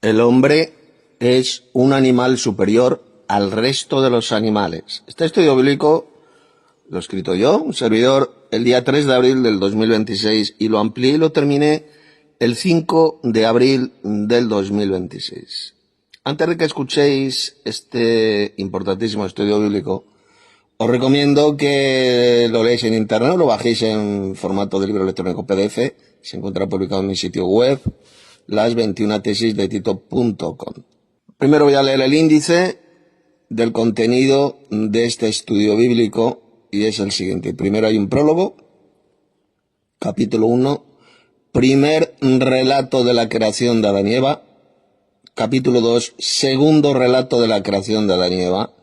El hombre es un animal superior al resto de los animales. Este estudio bíblico lo he escrito yo, un servidor, el día 3 de abril del 2026 y lo amplié y lo terminé el 5 de abril del 2026. Antes de que escuchéis este importantísimo estudio bíblico, os recomiendo que lo leáis en internet o lo bajéis en formato de libro electrónico PDF. Se encuentra publicado en mi sitio web, las21tesisdetito.com. Primero voy a leer el índice del contenido de este estudio bíblico y es el siguiente. Primero hay un prólogo, capítulo 1, primer relato de la creación de Adán y Eva, capítulo 2, segundo relato de la creación de Adán y Eva,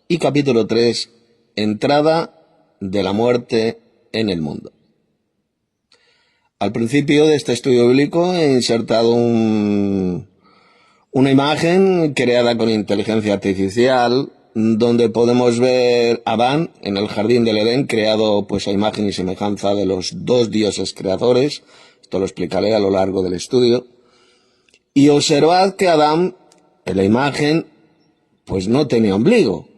y capítulo 3, entrada de la muerte en el mundo. Al principio de este estudio bíblico he insertado una imagen creada con inteligencia artificial donde podemos ver a Adán en el jardín del Edén, creado pues a imagen y semejanza de los dos dioses creadores. Esto lo explicaré a lo largo del estudio. Y observad que Adán, en la imagen, pues no tenía ombligo.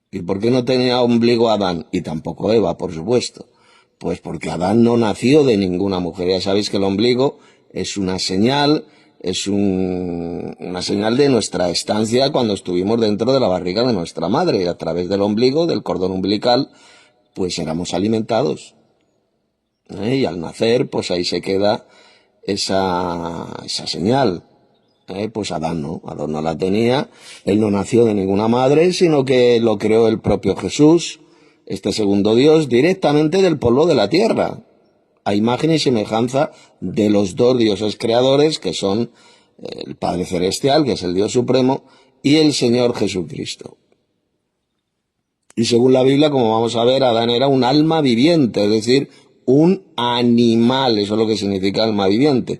¿Y por qué no tenía ombligo Adán? Y tampoco Eva, por supuesto. Pues porque Adán no nació de ninguna mujer. Ya sabéis que el ombligo es una señal, una señal de nuestra estancia cuando estuvimos dentro de la barriga de nuestra madre. Y a través del ombligo, del cordón umbilical, pues éramos alimentados. Y al nacer, pues ahí se queda esa señal. Pues Adán no la tenía. Él no nació de ninguna madre, sino que lo creó el propio Jesús, este segundo Dios, directamente del polvo de la tierra, a imagen y semejanza de los dos dioses creadores, que son el Padre Celestial, que es el Dios Supremo, y el Señor Jesucristo. Y según la Biblia, como vamos a ver, Adán era un alma viviente, es decir, un animal, eso es lo que significa alma viviente,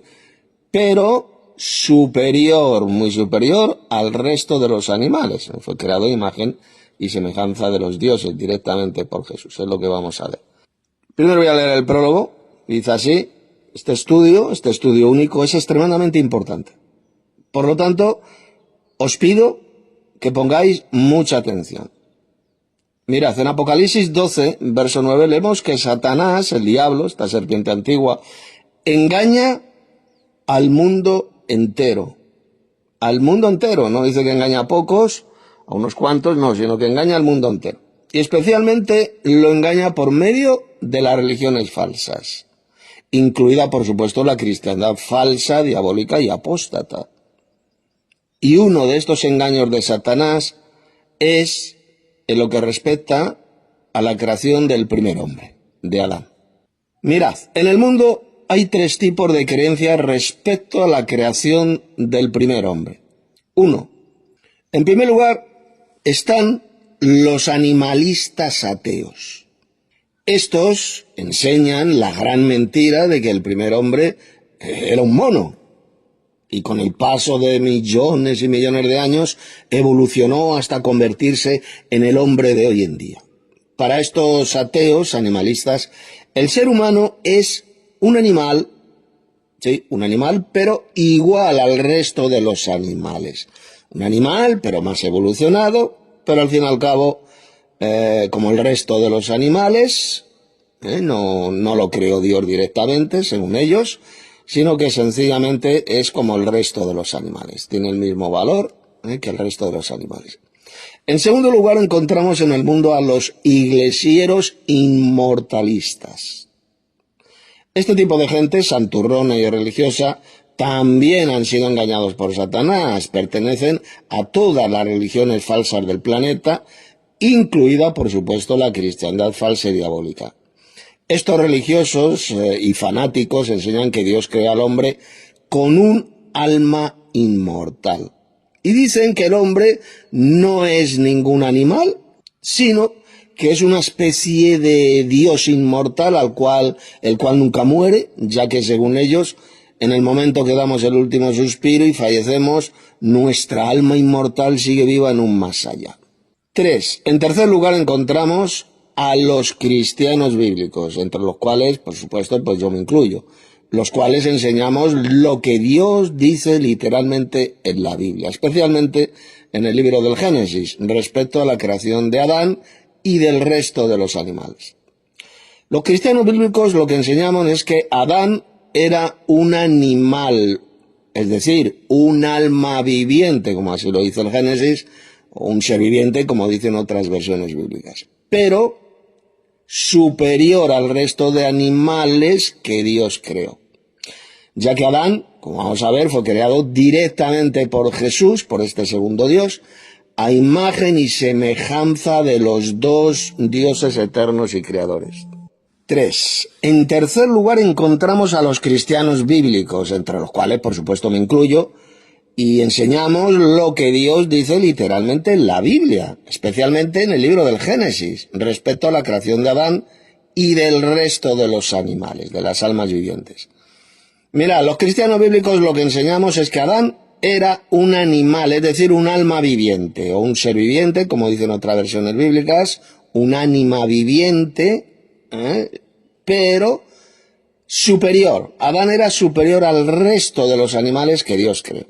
pero superior, muy superior al resto de los animales. Fue creado a imagen y semejanza de los dioses directamente por Jesús, es lo que vamos a ver. Primero voy a leer el prólogo. Dice así: este estudio único es extremadamente importante. Por lo tanto, os pido que pongáis mucha atención. Mirad, en Apocalipsis 12, verso 9, leemos que Satanás, el diablo, esta serpiente antigua, engaña al mundo entero. Al mundo entero, no dice que engaña a pocos, a unos cuantos, no, sino que engaña al mundo entero. Y especialmente lo engaña por medio de las religiones falsas, incluida, por supuesto, la cristiandad falsa, diabólica y apóstata. Y uno de estos engaños de Satanás es en lo que respecta a la creación del primer hombre, de Adán. Mirad, en el mundo hay tres tipos de creencias respecto a la creación del primer hombre. Uno, en primer lugar, están los animalistas ateos. Estos enseñan la gran mentira de que el primer hombre era un mono y con el paso de millones y millones de años evolucionó hasta convertirse en el hombre de hoy en día. Para estos ateos animalistas, el ser humano es un animal, sí, un animal, pero igual al resto de los animales. Un animal, pero más evolucionado, pero al fin y al cabo, como el resto de los animales, no lo creó Dios directamente, según ellos, sino que sencillamente es como el resto de los animales. Tiene el mismo valor que el resto de los animales. En segundo lugar, encontramos en el mundo a los iglesieros inmortalistas. Este tipo de gente, santurrona y religiosa, también han sido engañados por Satanás. Pertenecen a todas las religiones falsas del planeta, incluida, por supuesto, la cristiandad falsa y diabólica. Estos religiosos y fanáticos enseñan que Dios creó al hombre con un alma inmortal. Y dicen que el hombre no es ningún animal, sino que es una especie de Dios inmortal el cual nunca muere, ya que según ellos, en el momento que damos el último suspiro y fallecemos, nuestra alma inmortal sigue viva en un más allá. 3. En tercer lugar encontramos a los cristianos bíblicos, entre los cuales, por supuesto, pues yo me incluyo. los cuales enseñamos lo que Dios dice literalmente en la Biblia, especialmente en el libro del Génesis, respecto a la creación de Adán y del resto de los animales. Los cristianos bíblicos lo que enseñamos es que Adán era un animal, es decir, un alma viviente, como así lo dice el Génesis, o un ser viviente, como dicen otras versiones bíblicas, pero superior al resto de animales que Dios creó. Ya que Adán, como vamos a ver, fue creado directamente por Jesús, por este segundo Dios, a imagen y semejanza de los dos dioses eternos y creadores. 3. En tercer lugar encontramos a los cristianos bíblicos, entre los cuales por supuesto me incluyo, y enseñamos lo que Dios dice literalmente en la Biblia, especialmente en el libro del Génesis, respecto a la creación de Adán y del resto de los animales, de las almas vivientes. Mira, los cristianos bíblicos lo que enseñamos es que Adán era un animal, es decir, un alma viviente, o un ser viviente, como dicen otras versiones bíblicas, un ánima viviente, pero superior. Adán era superior al resto de los animales que Dios creó,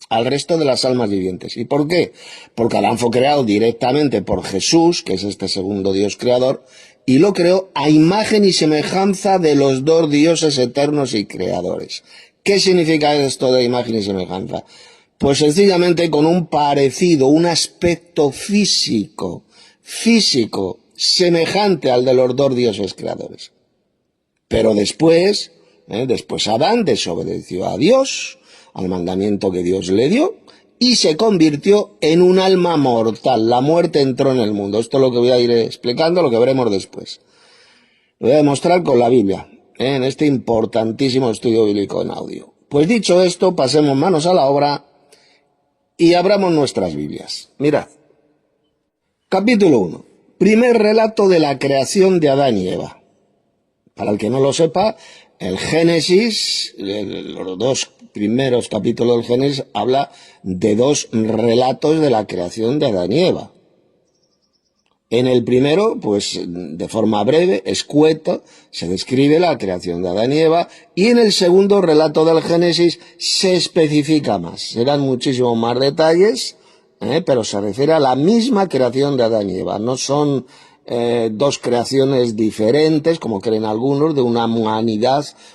al resto de las almas vivientes. ¿Y por qué? Porque Adán fue creado directamente por Jesús, que es este segundo Dios creador, y lo creó a imagen y semejanza de los dos dioses eternos y creadores. ¿Qué significa esto de imagen y semejanza? Pues sencillamente con un parecido, un aspecto físico, semejante al de los dos dioses creadores. Pero después Adán desobedeció a Dios, al mandamiento que Dios le dio, y se convirtió en un alma mortal. La muerte entró en el mundo. Esto es lo que voy a ir explicando, lo que veremos después. Lo voy a demostrar con la Biblia, en este importantísimo estudio bíblico en audio. Pues dicho esto, pasemos manos a la obra y abramos nuestras Biblias. Mirad. Capítulo 1. Primer relato de la creación de Adán y Eva. Para el que no lo sepa, el Génesis, los dos primeros capítulos del Génesis, habla de dos relatos de la creación de Adán y Eva. En el primero, pues de forma breve, escueta, se describe la creación de Adán y Eva, y en el segundo relato del Génesis se especifica más. Serán muchísimos más detalles, pero se refiere a la misma creación de Adán y Eva. No son dos creaciones diferentes, como creen algunos, de una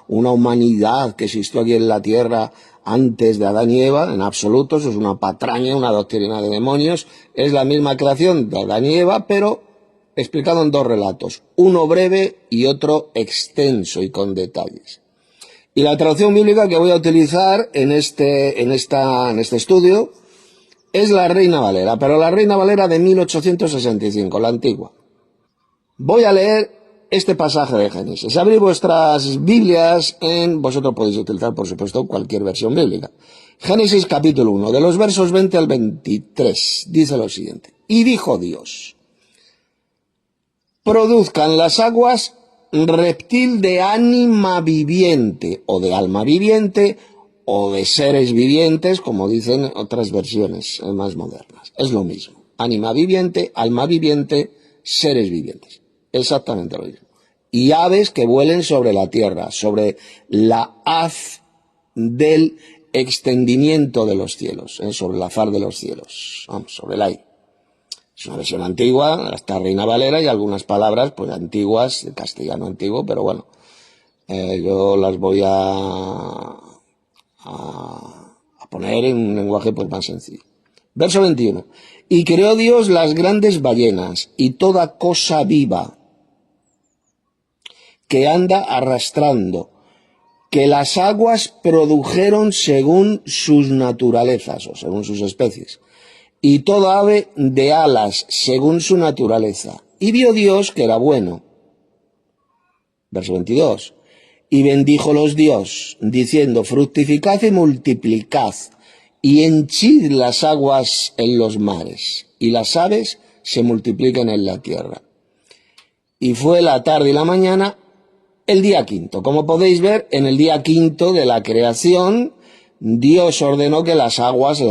humanidad que existió aquí en la tierra antes de Adán y Eva. En absoluto, eso es una patraña, una doctrina de demonios. Es la misma creación de Adán y Eva, pero explicado en dos relatos, uno breve y otro extenso y con detalles. Y la traducción bíblica que voy a utilizar en este estudio es la Reina Valera, pero la Reina Valera de 1865, la antigua. Voy a leer este pasaje de Génesis. Abrid vuestras Biblias vosotros podéis utilizar, por supuesto, cualquier versión bíblica. Génesis capítulo 1, de los versos 20 al 23, dice lo siguiente. Y dijo Dios: produzcan las aguas reptil de ánima viviente, o de alma viviente, o de seres vivientes, como dicen otras versiones más modernas. Es lo mismo. Ánima viviente, alma viviente, seres vivientes. Exactamente lo mismo. Y aves que vuelen sobre la tierra, sobre la haz del extendimiento de los cielos, sobre la faz de los cielos, vamos, sobre el aire. Es una versión antigua, esta Reina Valera, y algunas palabras pues antiguas, de castellano antiguo, pero bueno, yo las voy a poner en un lenguaje pues más sencillo. Verso 21. Y creó Dios las grandes ballenas y toda cosa viva que anda arrastrando, que las aguas produjeron según sus naturalezas, o según sus especies, y toda ave de alas según su naturaleza. Y vio Dios que era bueno. Verso 22. Y bendíjolos Dios, diciendo: fructificad y multiplicad, y henchid las aguas en los mares, y las aves se multiplican en la tierra. Y fue la tarde y la mañana el día quinto. Como podéis ver, en el día quinto de la creación, Dios ordenó que las aguas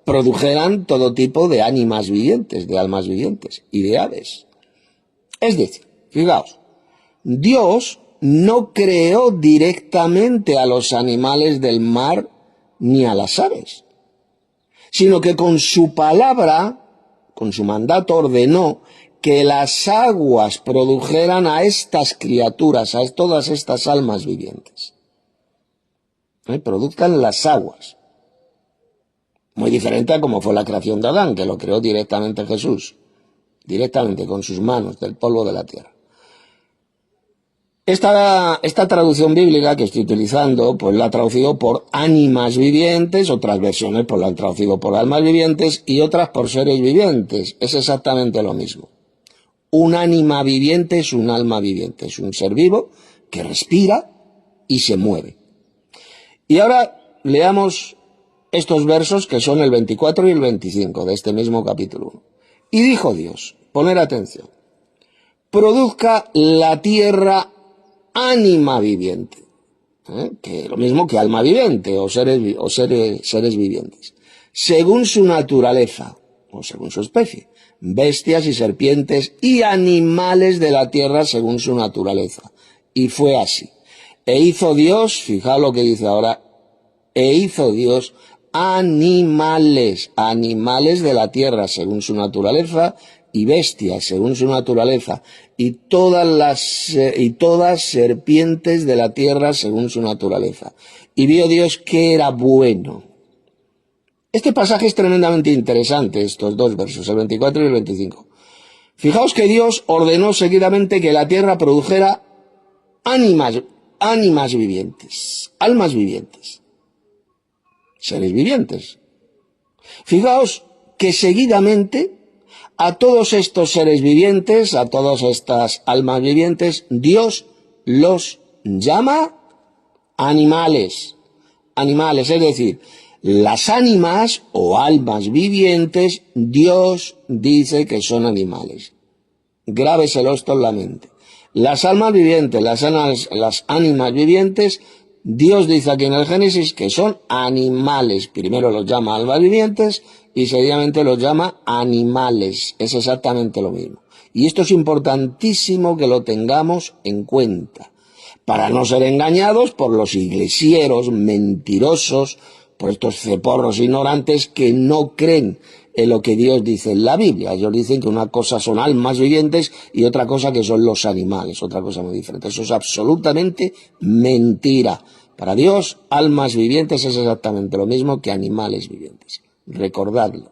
produjeran todo tipo de ánimas vivientes, de almas vivientes y de aves. Es decir, fijaos, Dios no creó directamente a los animales del mar ni a las aves, sino que con su palabra, con su mandato, ordenó que las aguas produjeran a estas criaturas, a todas estas almas vivientes. Produzcan las aguas. Muy diferente a como fue la creación de Adán, que lo creó directamente Jesús, directamente con sus manos del polvo de la tierra. Esta traducción bíblica que estoy utilizando, pues la ha traducido por ánimas vivientes, otras versiones pues la han traducido por almas vivientes y otras por seres vivientes. Es exactamente lo mismo. Un ánima viviente es un alma viviente, es un ser vivo que respira y se mueve. Y ahora leamos estos versos que son el 24 y el 25 de este mismo capítulo 1. Y dijo Dios, poner atención, produzca la tierra ánima viviente, que lo mismo que alma viviente o seres vivientes, según su naturaleza o según su especie, bestias y serpientes y animales de la tierra según su naturaleza. Y fue así. E hizo Dios, fijaos lo que dice ahora, e hizo Dios animales de la tierra según su naturaleza y bestias según su naturaleza y todas serpientes de la tierra según su naturaleza. Y vio Dios que era bueno. Este pasaje es tremendamente interesante, estos dos versos, el 24 y el 25. Fijaos que Dios ordenó seguidamente que la tierra produjera ánimas vivientes, almas vivientes, seres vivientes. Fijaos que seguidamente a todos estos seres vivientes, a todas estas almas vivientes, Dios los llama animales. Animales, es decir, las ánimas o almas vivientes, Dios dice que son animales. Grábeselo esto en la mente. Las almas vivientes, las ánimas vivientes, Dios dice aquí en el Génesis que son animales. Primero los llama almas vivientes y seguidamente los llama animales. Es exactamente lo mismo. Y esto es importantísimo que lo tengamos en cuenta, para no ser engañados por los iglesieros mentirosos, por estos ceporros ignorantes que no creen en lo que Dios dice en la Biblia. Ellos dicen que una cosa son almas vivientes y otra cosa que son los animales, otra cosa muy diferente. Eso es absolutamente mentira. Para Dios, almas vivientes es exactamente lo mismo que animales vivientes. Recordadlo.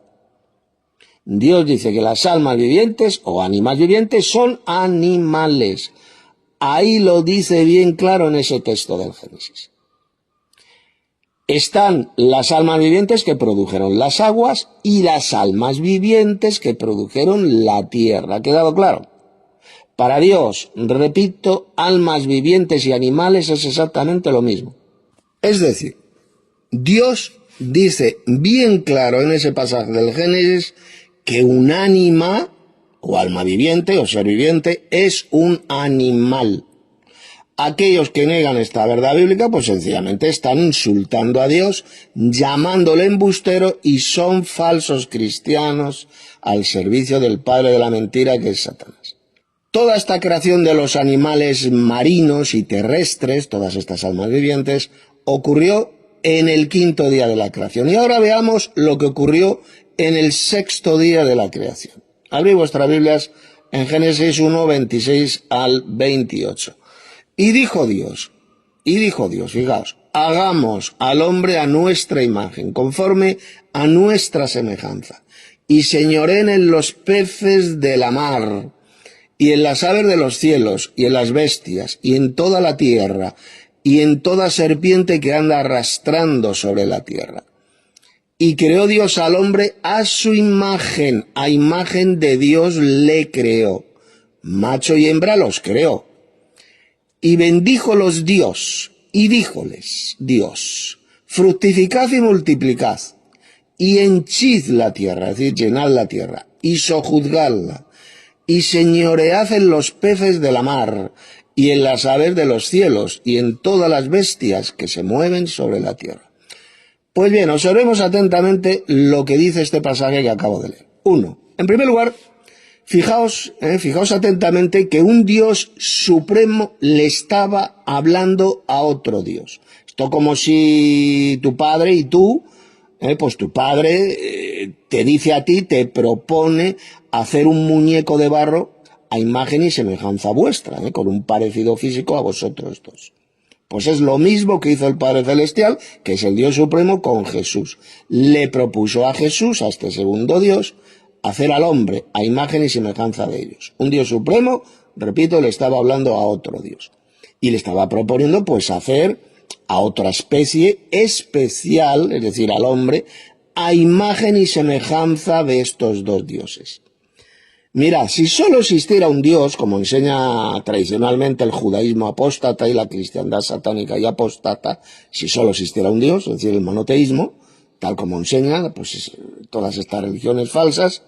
Dios dice que las almas vivientes o animales vivientes son animales. Ahí lo dice bien claro en ese texto del Génesis. Están las almas vivientes que produjeron las aguas y las almas vivientes que produjeron la tierra. ¿Ha quedado claro? Para Dios, repito, almas vivientes y animales es exactamente lo mismo. Es decir, Dios dice bien claro en ese pasaje del Génesis que un ánima o alma viviente o ser viviente es un animal. Aquellos que niegan esta verdad bíblica, pues sencillamente están insultando a Dios, llamándole embustero y son falsos cristianos al servicio del padre de la mentira, que es Satanás. Toda esta creación de los animales marinos y terrestres, todas estas almas vivientes, ocurrió en el quinto día de la creación. Y ahora veamos lo que ocurrió en el sexto día de la creación. Abrid vuestras Biblias en Génesis 1, 26 al 28. Y dijo Dios, fijaos, hagamos al hombre a nuestra imagen, conforme a nuestra semejanza, y señoreen en los peces de la mar, y en las aves de los cielos, y en las bestias, y en toda la tierra, y en toda serpiente que anda arrastrando sobre la tierra. Y creó Dios al hombre a su imagen, a imagen de Dios le creó, macho y hembra los creó. Y bendíjolos Dios, y díjoles Dios, fructificad y multiplicad, y henchid la tierra, es decir, llenad la tierra, y sojuzgadla, y señoread en los peces de la mar, y en las aves de los cielos, y en todas las bestias que se mueven sobre la tierra. Pues bien, observemos atentamente lo que dice este pasaje que acabo de leer. 1. En primer lugar, Fijaos atentamente que un Dios supremo le estaba hablando a otro Dios. Esto como si tu padre y tú, pues tu padre te dice a ti, te propone hacer un muñeco de barro a imagen y semejanza vuestra, con un parecido físico a vosotros dos. Pues es lo mismo que hizo el Padre Celestial, que es el Dios Supremo, con Jesús. Le propuso a Jesús, a este segundo Dios, hacer al hombre a imagen y semejanza de ellos. Un Dios Supremo, repito, le estaba hablando a otro Dios. Y le estaba proponiendo, pues, hacer a otra especie especial, es decir, al hombre, a imagen y semejanza de estos dos dioses. Mira, si solo existiera un Dios, como enseña tradicionalmente el judaísmo apóstata y la cristiandad satánica y apóstata, si solo existiera un Dios, es decir, el monoteísmo, tal como enseña pues, todas estas religiones falsas,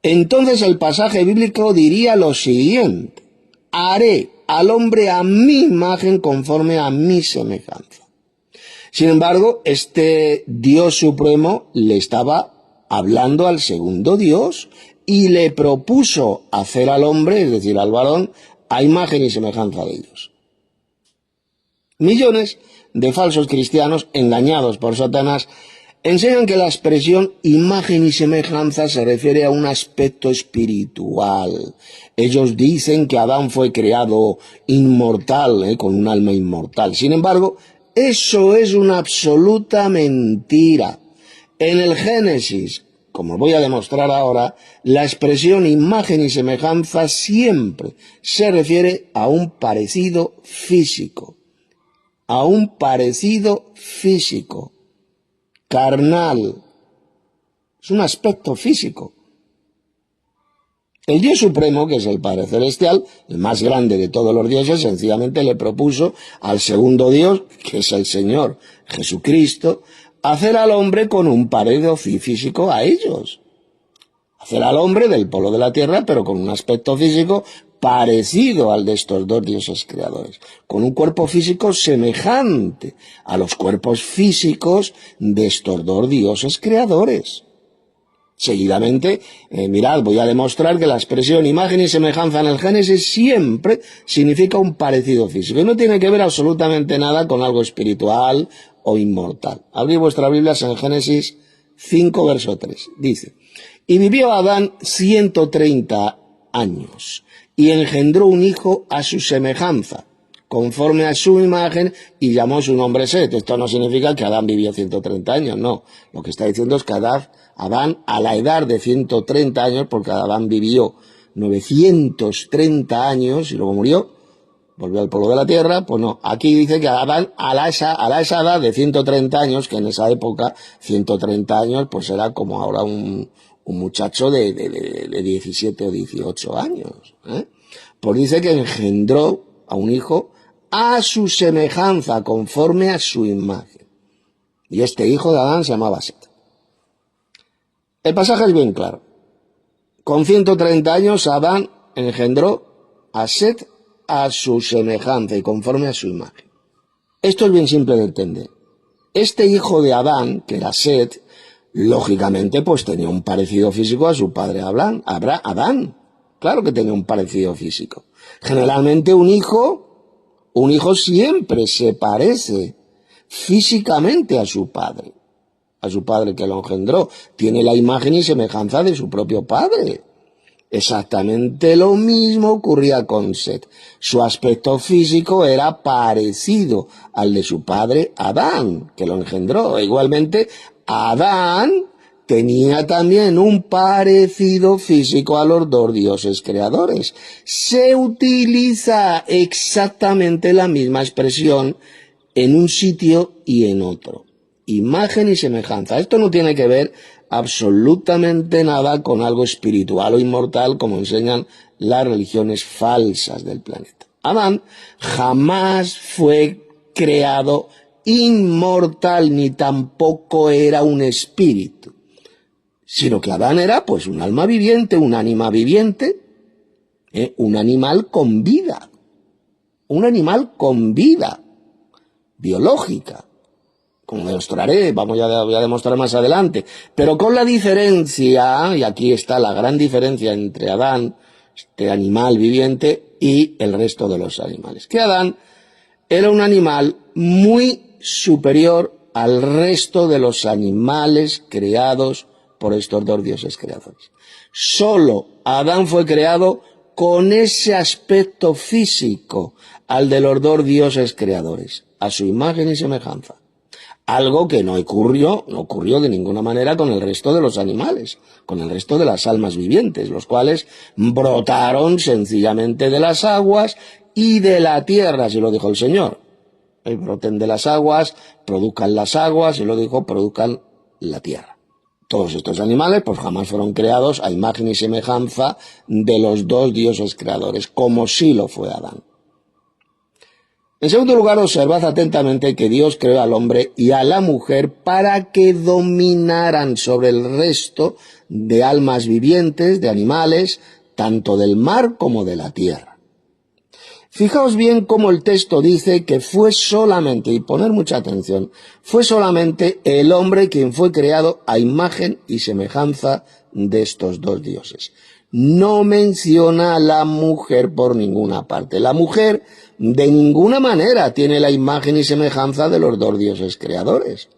entonces el pasaje bíblico diría lo siguiente: haré al hombre a mi imagen conforme a mi semejanza. Sin embargo, este Dios supremo le estaba hablando al segundo Dios y le propuso hacer al hombre, es decir, al varón, a imagen y semejanza de ellos. Millones de falsos cristianos, engañados por Satanás, enseñan que la expresión imagen y semejanza se refiere a un aspecto espiritual. Ellos dicen que Adán fue creado inmortal, con un alma inmortal. Sin embargo, eso es una absoluta mentira. En el Génesis, como voy a demostrar ahora, la expresión imagen y semejanza siempre se refiere a un parecido físico. A un parecido físico. Carnal. Es un aspecto físico. El Dios Supremo, que es el Padre Celestial, el más grande de todos los dioses, sencillamente le propuso al segundo Dios, que es el Señor Jesucristo, hacer al hombre con un parecido físico a ellos. Hacer al hombre del polvo de la tierra, pero con un aspecto físico parecido al de estos dos dioses creadores, con un cuerpo físico semejante a los cuerpos físicos de estos dos dioses creadores. Seguidamente, mirad, voy a demostrar que la expresión imagen y semejanza en el Génesis siempre significa un parecido físico y no tiene que ver absolutamente nada con algo espiritual o inmortal. Abrid vuestras Biblias en Génesis 5, verso 3. Dice: y vivió Adán 130 años y engendró un hijo a su semejanza, conforme a su imagen, y llamó su nombre Set. Esto no significa que Adán vivió 130 años, no. Lo que está diciendo es que Adán, a la edad de 130 años, porque Adán vivió 930 años y luego murió, volvió al polvo de la tierra, pues no. Aquí dice que Adán, a esa edad de 130 años, que en esa época, 130 años, pues era como ahora un muchacho de 17 o 18 años. Pues dice que engendró a un hijo a su semejanza, conforme a su imagen. Y este hijo de Adán se llamaba Set. El pasaje es bien claro. Con 130 años Adán engendró a Set a su semejanza y conforme a su imagen. Esto es bien simple de entender. Este hijo de Adán, que era Set, lógicamente pues tenía un parecido físico a su padre Adán. Claro que tenía un parecido físico. Generalmente un hijo siempre se parece físicamente a su padre que lo engendró. Tiene la imagen y semejanza de su propio padre. Exactamente lo mismo ocurría con Set. Su aspecto físico era parecido al de su padre Adán, que lo engendró. Igualmente, Adán tenía también un parecido físico a los dos dioses creadores. Se utiliza exactamente la misma expresión en un sitio y en otro. Imagen y semejanza. Esto no tiene que ver absolutamente nada con algo espiritual o inmortal, como enseñan las religiones falsas del planeta. Adán jamás fue creado inmortal, ni tampoco era un espíritu, sino que Adán era pues un alma viviente, un ánima viviente, un animal con vida biológica, como demostraré, voy a demostrar más adelante, pero con la diferencia, y aquí está la gran diferencia entre Adán, este animal viviente, y el resto de los animales, que Adán era un animal muy superior al resto de los animales creados por estos dos dioses creadores. Solo Adán fue creado con ese aspecto físico al de los dos dioses creadores, a su imagen y semejanza. Algo que no ocurrió de ninguna manera con el resto de los animales, con el resto de las almas vivientes, los cuales brotaron sencillamente de las aguas y de la tierra, así lo dijo el Señor. Broten de las aguas, produzcan las aguas, y lo dijo, produzcan la tierra. Todos estos animales pues jamás fueron creados a imagen y semejanza de los dos dioses creadores, como sí lo fue Adán. En segundo lugar, observad atentamente que Dios creó al hombre y a la mujer para que dominaran sobre el resto de almas vivientes, de animales, tanto del mar como de la tierra. Fijaos bien cómo el texto dice que fue solamente, y poner mucha atención, fue solamente el hombre quien fue creado a imagen y semejanza de estos dos dioses. No menciona a la mujer por ninguna parte. La mujer de ninguna manera tiene la imagen y semejanza de los dos dioses creadores.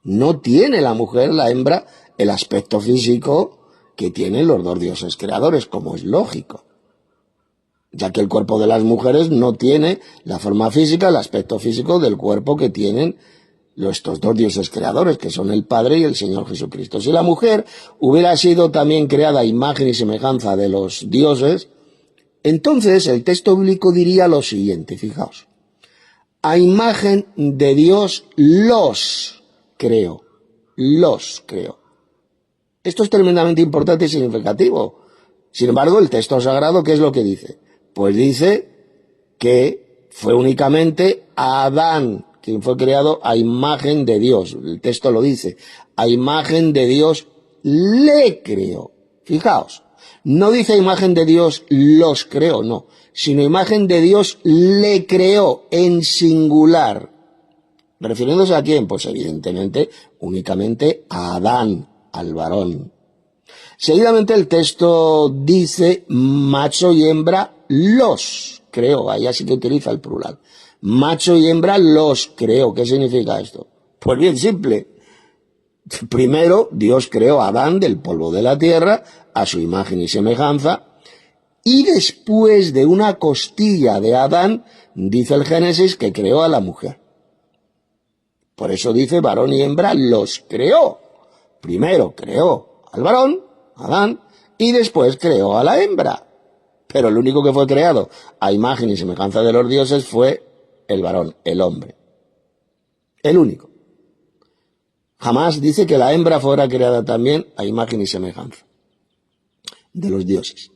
No tiene la mujer, la hembra, el aspecto físico que tienen los dos dioses creadores, como es lógico, ya que el cuerpo de las mujeres no tiene la forma física, el aspecto físico del cuerpo que tienen estos dos dioses creadores, que son el Padre y el Señor Jesucristo. Si la mujer hubiera sido también creada a imagen y semejanza de los dioses, entonces el texto bíblico diría lo siguiente, fijaos: a imagen de Dios los creó, los creó. Esto es tremendamente importante y significativo. Sin embargo, el texto sagrado, ¿qué es lo que dice? Pues dice que fue únicamente Adán quien fue creado a imagen de Dios. El texto lo dice, a imagen de Dios le creó. Fijaos, no dice imagen de Dios los creó, no, sino imagen de Dios le creó en singular. ¿Refiriéndose a quién? Pues evidentemente únicamente a Adán, al varón. Seguidamente el texto dice macho y hembra los creó, ahí así que utiliza el plural. Macho y hembra los creó. ¿Qué significa esto? Pues bien simple. Primero Dios creó a Adán del polvo de la tierra, a su imagen y semejanza, y después de una costilla de Adán, dice el Génesis que creó a la mujer. Por eso dice varón y hembra los creó. Primero creó al varón, Adán, y después creó a la hembra. Pero el único que fue creado a imagen y semejanza de los dioses fue el varón, el hombre. El único. Jamás dice que la hembra fuera creada también a imagen y semejanza de los dioses.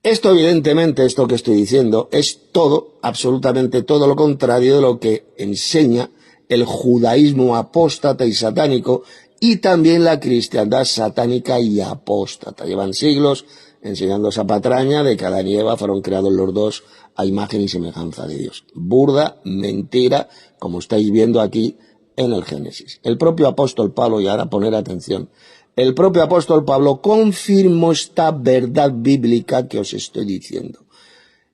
Esto evidentemente, esto que estoy diciendo, es todo, absolutamente todo lo contrario de lo que enseña el judaísmo apóstata y satánico y también la cristiandad satánica y apóstata. Llevan siglos enseñando esa patraña de que Adán y Eva fueron creados los dos a imagen y semejanza de Dios. Burda, mentira, como estáis viendo aquí en el Génesis. El propio apóstol Pablo, y ahora poner atención, el propio apóstol Pablo confirmó esta verdad bíblica que os estoy diciendo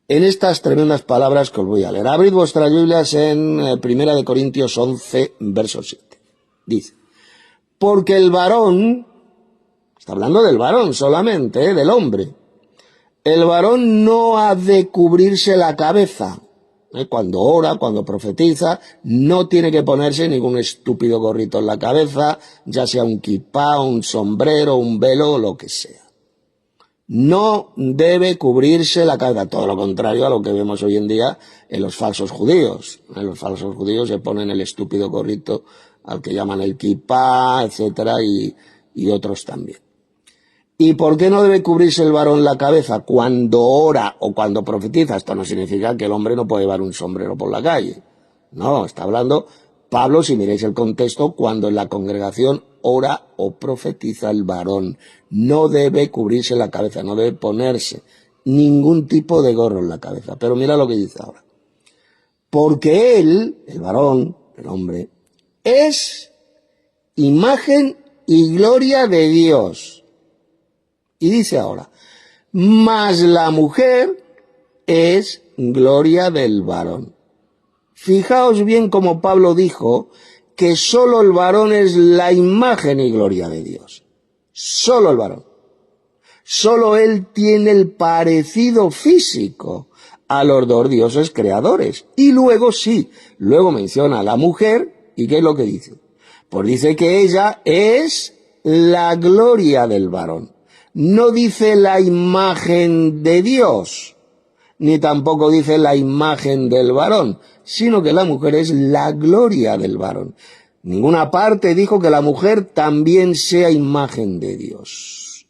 en estas tremendas palabras que os voy a leer. Abrid vuestras Biblias en 1 Corintios 11, verso 7. Dice, porque el varón, está hablando del varón solamente, del hombre, el varón no ha de cubrirse la cabeza. Cuando ora, cuando profetiza, no tiene que ponerse ningún estúpido gorrito en la cabeza, ya sea un kipá, un sombrero, un velo o lo que sea. No debe cubrirse la cabeza, todo lo contrario a lo que vemos hoy en día en los falsos judíos. En los falsos judíos se ponen el estúpido gorrito al que llaman el kipá, etcétera, y otros también. ¿Y por qué no debe cubrirse el varón la cabeza cuando ora o cuando profetiza? Esto no significa que el hombre no puede llevar un sombrero por la calle. No, está hablando Pablo, si miráis el contexto, cuando en la congregación ora o profetiza el varón. No debe cubrirse la cabeza, no debe ponerse ningún tipo de gorro en la cabeza. Pero mira lo que dice ahora. Porque él, el varón, el hombre, es imagen y gloria de Dios. Y dice ahora, mas la mujer es gloria del varón. Fijaos bien como Pablo dijo que solo el varón es la imagen y gloria de Dios. Solo el varón. Solo él tiene el parecido físico a los dos dioses creadores. Y luego luego menciona a la mujer, ¿y qué es lo que dice? Pues dice que ella es la gloria del varón. No dice la imagen de Dios, ni tampoco dice la imagen del varón, sino que la mujer es la gloria del varón. Ninguna parte dijo que la mujer también sea imagen de Dios.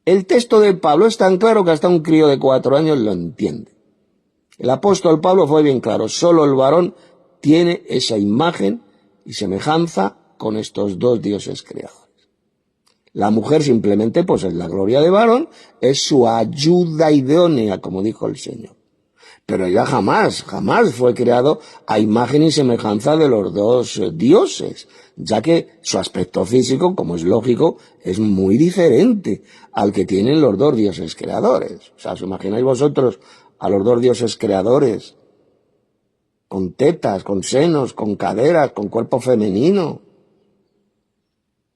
El texto de Pablo es tan claro que hasta un crío de 4 años lo entiende. El apóstol Pablo fue bien claro, solo el varón tiene esa imagen y semejanza con estos dos dioses creadores. La mujer simplemente pues es la gloria de varón, es su ayuda idónea, como dijo el Señor. Pero ella jamás fue creado a imagen y semejanza de los dos dioses, ya que su aspecto físico, como es lógico, es muy diferente al que tienen los dos dioses creadores. O sea, ¿os imagináis vosotros a los dos dioses creadores con tetas, con senos, con caderas, con cuerpo femenino?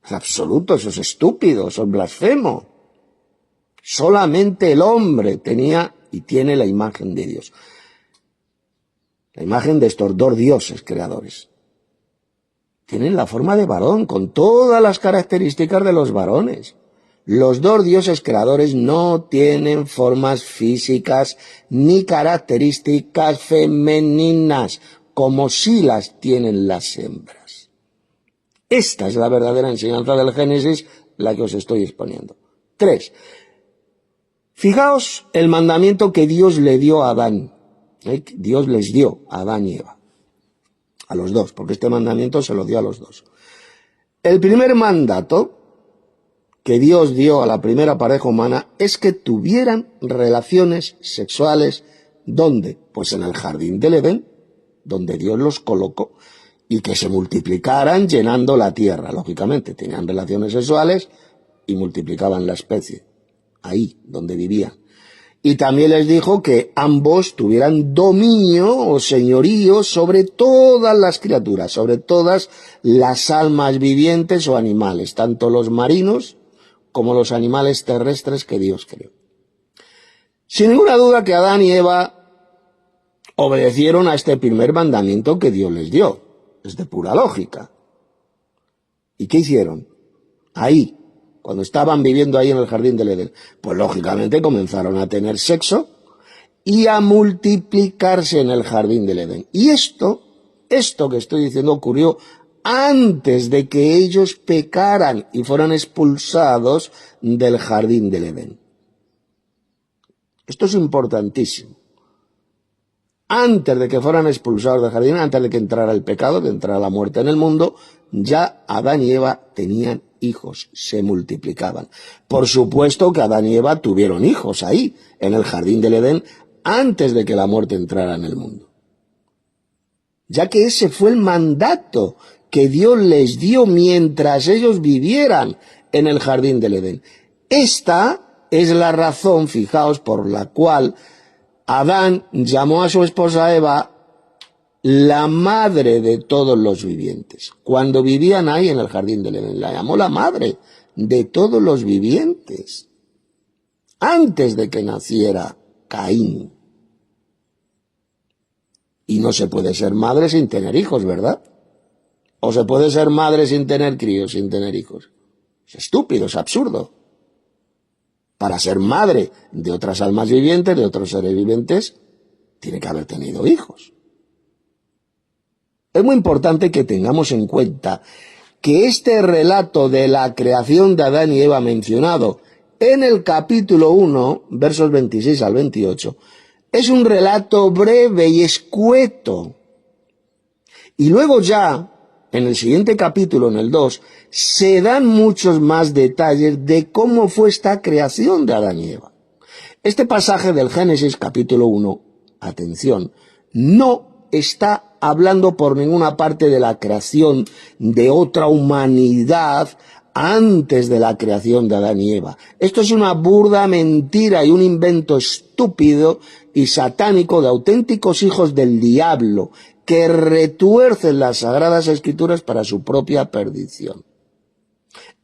Es absoluto, eso es estúpido, eso es blasfemo. Solamente el hombre tenía y tiene la imagen de Dios. La imagen de estos dos dioses creadores. Tienen la forma de varón, con todas las características de los varones. Los dos dioses creadores no tienen formas físicas ni características femeninas, como sí las tienen las hembras. Esta es la verdadera enseñanza del Génesis, la que os estoy exponiendo. 3. Fijaos el mandamiento que Dios le dio a Adán. Dios les dio a Adán y Eva. A los dos, porque este mandamiento se lo dio a los dos. El primer mandato que Dios dio a la primera pareja humana es que tuvieran relaciones sexuales. ¿Dónde? Pues en el jardín del Edén, donde Dios los colocó, y que se multiplicaran llenando la tierra. Lógicamente, tenían relaciones sexuales y multiplicaban la especie, ahí donde vivían. Y también les dijo que ambos tuvieran dominio o señorío sobre todas las criaturas, sobre todas las almas vivientes o animales, tanto los marinos como los animales terrestres que Dios creó. Sin ninguna duda que Adán y Eva obedecieron a este primer mandamiento que Dios les dio. Es de pura lógica. ¿Y qué hicieron? Ahí, cuando estaban viviendo ahí en el jardín del Edén, pues lógicamente comenzaron a tener sexo y a multiplicarse en el jardín del Edén. Y esto que estoy diciendo ocurrió antes de que ellos pecaran y fueran expulsados del jardín del Edén. Esto es importantísimo. Antes de que fueran expulsados del jardín, antes de que entrara el pecado, de entrara la muerte en el mundo, ya Adán y Eva tenían hijos, se multiplicaban. Por supuesto que Adán y Eva tuvieron hijos ahí, en el jardín del Edén, antes de que la muerte entrara en el mundo. Ya que ese fue el mandato que Dios les dio mientras ellos vivieran en el jardín del Edén. Esta es la razón, fijaos, por la cual Adán llamó a su esposa Eva la madre de todos los vivientes. Cuando vivían ahí en el jardín del Edén, la llamó la madre de todos los vivientes. Antes de que naciera Caín. Y no se puede ser madre sin tener hijos, ¿verdad? O se puede ser madre sin tener críos, sin tener hijos. Es estúpido, es absurdo. Para ser madre de otras almas vivientes, de otros seres vivientes, tiene que haber tenido hijos. Es muy importante que tengamos en cuenta que este relato de la creación de Adán y Eva mencionado en el capítulo 1, versos 26 al 28, es un relato breve y escueto. Y luego ya, en el siguiente capítulo, en el 2, se dan muchos más detalles de cómo fue esta creación de Adán y Eva. Este pasaje del Génesis capítulo 1, atención, no está hablando por ninguna parte de la creación de otra humanidad antes de la creación de Adán y Eva. Esto es una burda mentira y un invento estúpido y satánico de auténticos hijos del diablo que retuercen las Sagradas Escrituras para su propia perdición.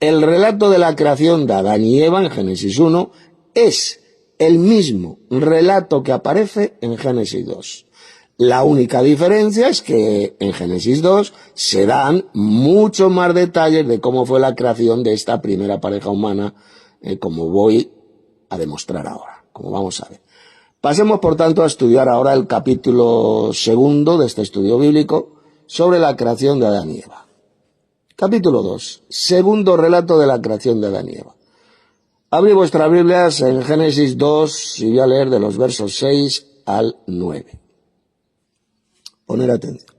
El relato de la creación de Adán y Eva en Génesis 1 es el mismo relato que aparece en Génesis 2. La única diferencia es que en Génesis 2 se dan muchos más detalles de cómo fue la creación de esta primera pareja humana, como voy a demostrar ahora, como vamos a ver. Pasemos, por tanto, a estudiar ahora el capítulo 2 de este estudio bíblico sobre la creación de Adán y Eva. Capítulo 2, segundo relato de la creación de Adán y Eva. Abrid vuestras Biblias en Génesis 2 y voy a leer de los versos 6 al 9. Poner atención.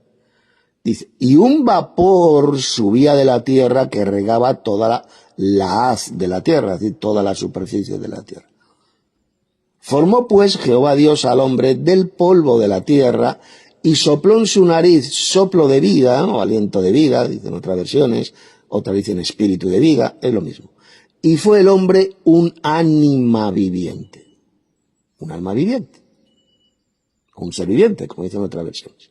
Dice, y un vapor subía de la tierra que regaba toda la haz de la tierra, es decir, toda la superficie de la tierra. Formó pues Jehová Dios al hombre del polvo de la tierra y sopló en su nariz soplo de vida, o aliento de vida, dicen otras versiones, otras dicen espíritu de vida, es lo mismo. Y fue el hombre un ánima viviente, un alma viviente, un ser viviente, como dicen otras versiones.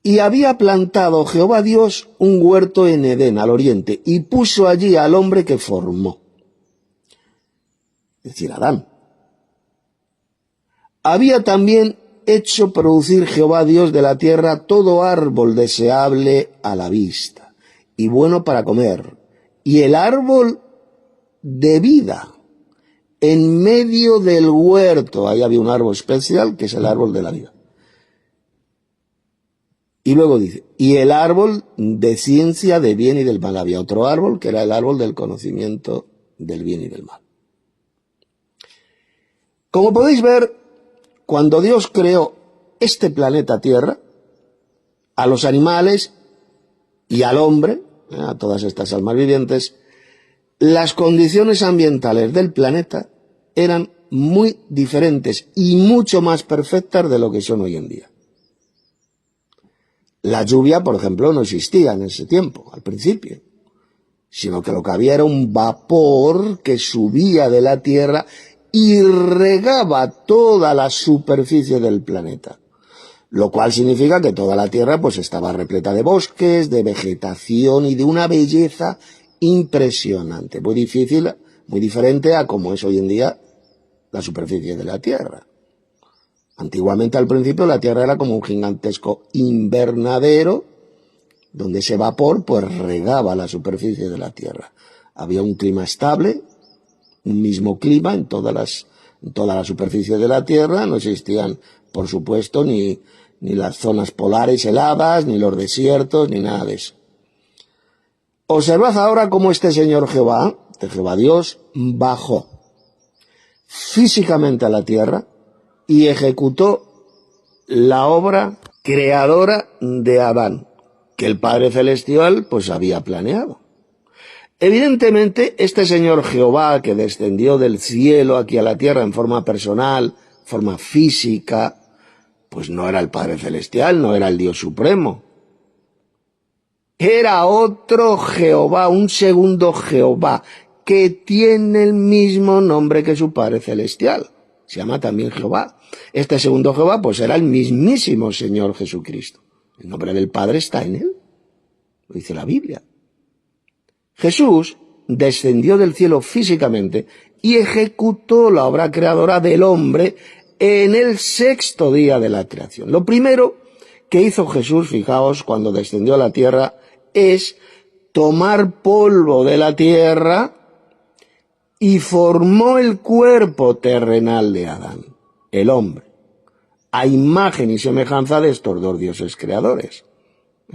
Y había plantado Jehová Dios un huerto en Edén, al oriente, y puso allí al hombre que formó, es decir, Adán. Había también hecho producir Jehová Dios de la tierra todo árbol deseable a la vista, y bueno para comer, y el árbol de vida en medio del huerto. Ahí había un árbol especial, que es el árbol de la vida. Y luego dice, y el árbol de ciencia de bien y del mal. Había otro árbol que era el árbol del conocimiento del bien y del mal. Como podéis ver, cuando Dios creó este planeta Tierra, a los animales y al hombre, a todas estas almas vivientes, las condiciones ambientales del planeta eran muy diferentes y mucho más perfectas de lo que son hoy en día. La lluvia, por ejemplo, no existía en ese tiempo, al principio, sino que lo que había era un vapor que subía de la tierra y regaba toda la superficie del planeta. Lo cual significa que toda la tierra pues estaba repleta de bosques, de vegetación y de una belleza impresionante. Muy difícil, muy diferente a como es hoy en día la superficie de la tierra. Antiguamente, al principio, la tierra era como un gigantesco invernadero donde ese vapor pues regaba la superficie de la tierra. Había un clima estable, un mismo clima en toda la superficie de la tierra. No existían, por supuesto, ni las zonas polares heladas, ni los desiertos, ni nada de eso. Observad ahora cómo este Señor Jehová, de Jehová Dios, bajó físicamente a la tierra y ejecutó la obra creadora de Adán, que el Padre Celestial pues había planeado. Evidentemente, este Señor Jehová que descendió del cielo aquí a la tierra en forma personal, forma física, pues no era el Padre Celestial, no era el Dios Supremo. Era otro Jehová, un segundo Jehová, que tiene el mismo nombre que su Padre Celestial. Se llama también Jehová. Este segundo Jehová pues era el mismísimo Señor Jesucristo. El nombre del Padre está en él, lo dice la Biblia. Jesús descendió del cielo físicamente y ejecutó la obra creadora del hombre en el sexto día de la creación. Lo primero que hizo Jesús, fijaos, cuando descendió a la tierra, es tomar polvo de la tierra y formó el cuerpo terrenal de Adán, el hombre, a imagen y semejanza de estos dos dioses creadores,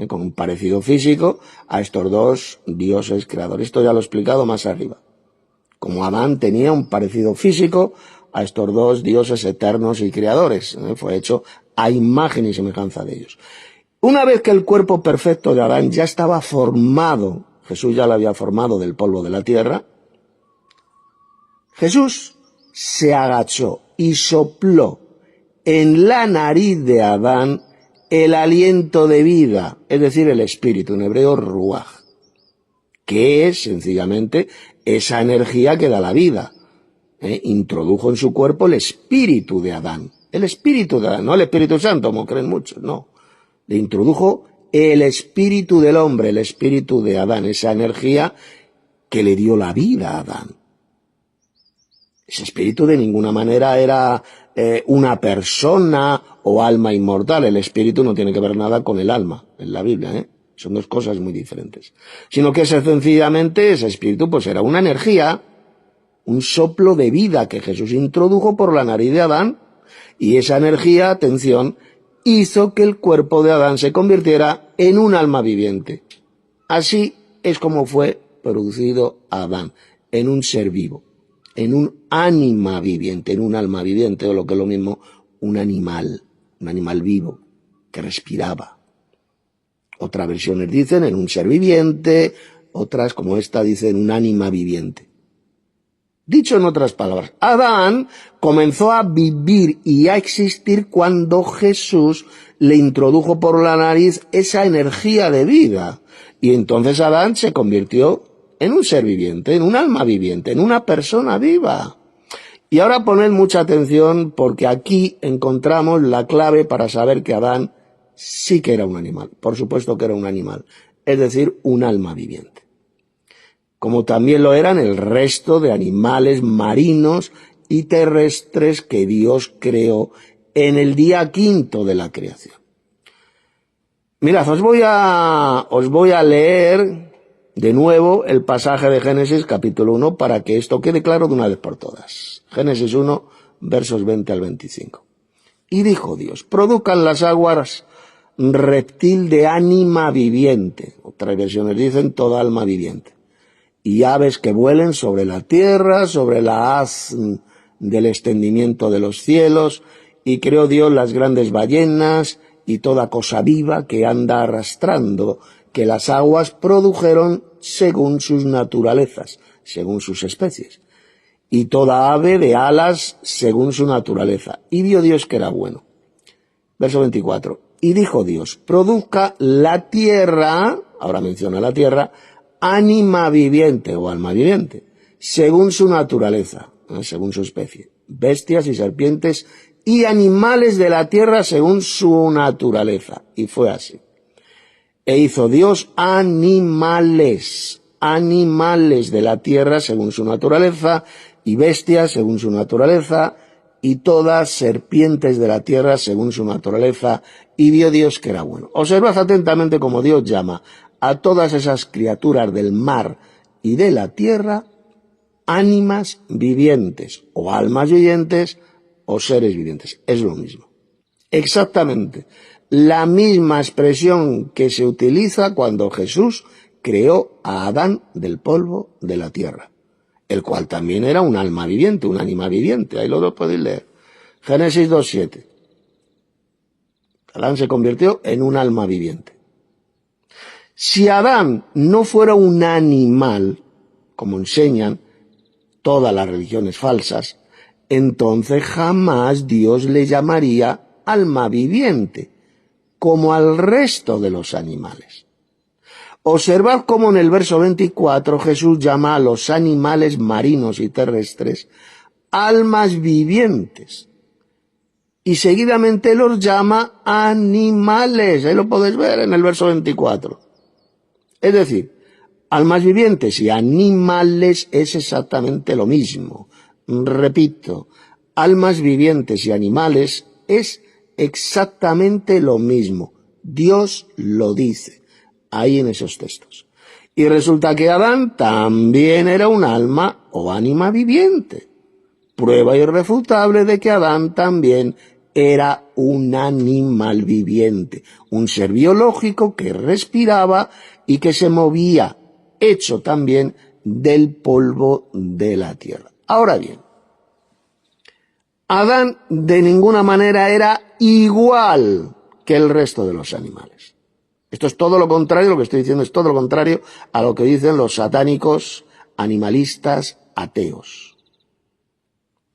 con un parecido físico a estos dos dioses creadores. Esto ya lo he explicado más arriba. Como Adán tenía un parecido físico a estos dos dioses eternos y creadores, fue hecho a imagen y semejanza de ellos. Una vez que el cuerpo perfecto de Adán ya estaba formado, Jesús ya lo había formado del polvo de la tierra, Jesús se agachó y sopló en la nariz de Adán el aliento de vida, es decir, el espíritu, en hebreo ruaj, que es sencillamente esa energía que da la vida. Introdujo en su cuerpo el espíritu de Adán. El espíritu de Adán, no el Espíritu Santo, como creen muchos, no. Le introdujo el espíritu del hombre, el espíritu de Adán, esa energía que le dio la vida a Adán. Ese espíritu de ninguna manera era una persona o alma inmortal. El espíritu no tiene que ver nada con el alma en la Biblia, Son dos cosas muy diferentes. Sino que sencillamente ese espíritu pues era una energía, un soplo de vida que Jesús introdujo por la nariz de Adán, y esa energía, atención, hizo que el cuerpo de Adán se convirtiera en un alma viviente. Así es como fue producido Adán, en un ser vivo, en un ánima viviente, en un alma viviente, o lo que es lo mismo, un animal vivo, que respiraba. Otras versiones dicen en un ser viviente, otras como esta dicen un ánima viviente. Dicho en otras palabras, Adán comenzó a vivir y a existir cuando Jesús le introdujo por la nariz esa energía de vida. Y entonces Adán se convirtió en un ser viviente, en un alma viviente, en una persona viva. Y ahora poned mucha atención porque aquí encontramos la clave para saber que Adán sí que era un animal. Por supuesto que era un animal, es decir, un alma viviente. Como también lo eran el resto de animales marinos y terrestres que Dios creó en el día quinto de la creación. Mirad, os voy a leer de nuevo el pasaje de Génesis capítulo 1 para que esto quede claro de una vez por todas. Génesis 1, versos 20 al 25. Y dijo Dios, produzcan las aguas reptil de ánima viviente. Otras versiones dicen toda alma viviente. Y aves que vuelen sobre la tierra, sobre la haz del extendimiento de los cielos, y creó Dios las grandes ballenas y toda cosa viva que anda arrastrando, que las aguas produjeron según sus naturalezas, según sus especies, y toda ave de alas según su naturaleza. Y vio Dios que era bueno. Verso 24. Y dijo Dios, produzca la tierra, ahora menciona la tierra, ánima viviente o alma viviente, según su naturaleza, según su especie, bestias y serpientes y animales de la tierra según su naturaleza. Y fue así. E hizo Dios animales de la tierra según su naturaleza, y bestias según su naturaleza, y todas serpientes de la tierra según su naturaleza, y vio Dios que era bueno. Observad atentamente cómo Dios llama a todas esas criaturas del mar y de la tierra ánimas vivientes, o almas vivientes, o seres vivientes. Es lo mismo. Exactamente la misma expresión que se utiliza cuando Jesús creó a Adán del polvo de la tierra, el cual también era un alma viviente, un ánima viviente. Ahí lo podéis leer. Génesis 2:7. Adán se convirtió en un alma viviente. Si Adán no fuera un animal, como enseñan todas las religiones falsas, entonces jamás Dios le llamaría alma viviente, como al resto de los animales. Observad cómo en el verso 24 Jesús llama a los animales marinos y terrestres almas vivientes, y seguidamente los llama animales. Ahí lo podéis ver en el verso 24. Es decir, almas vivientes y animales es exactamente lo mismo. Repito, almas vivientes y animales es exactamente lo mismo. Dios lo dice ahí en esos textos. Y resulta que Adán también era un alma o ánima viviente. Prueba irrefutable de que Adán también era un animal viviente, un ser biológico que respiraba y que se movía, hecho también del polvo de la tierra. Ahora bien, Adán de ninguna manera era igual que el resto de los animales. Esto es todo lo contrario, lo que estoy diciendo es todo lo contrario a lo que dicen los satánicos animalistas ateos.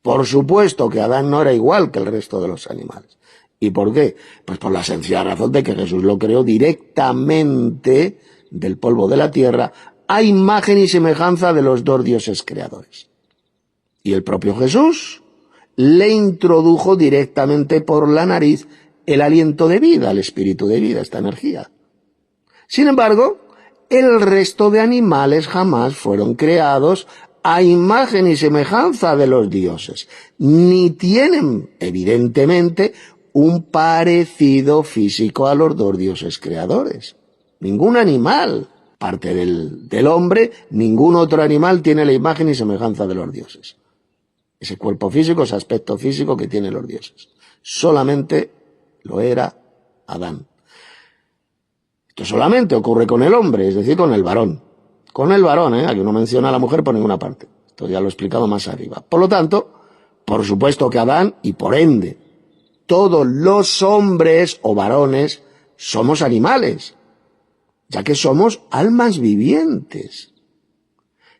Por supuesto que Adán no era igual que el resto de los animales. ¿Y por qué? Pues por la sencilla razón de que Jesús lo creó directamente del polvo de la tierra, a imagen y semejanza de los dos dioses creadores. Y el propio Jesús le introdujo directamente por la nariz el aliento de vida, el espíritu de vida, esta energía. Sin embargo, el resto de animales jamás fueron creados a imagen y semejanza de los dioses, ni tienen, evidentemente, un parecido físico a los dos dioses creadores. Ningún animal, parte del hombre, ningún otro animal tiene la imagen y semejanza de los dioses. Ese cuerpo físico, ese aspecto físico que tienen los dioses. Solamente lo era Adán. Esto solamente ocurre con el hombre, es decir, con el varón. Con el varón, aquí no menciona a la mujer por ninguna parte. Esto ya lo he explicado más arriba. Por lo tanto, por supuesto que Adán, y por ende, todos los hombres o varones somos animales, ya que somos almas vivientes.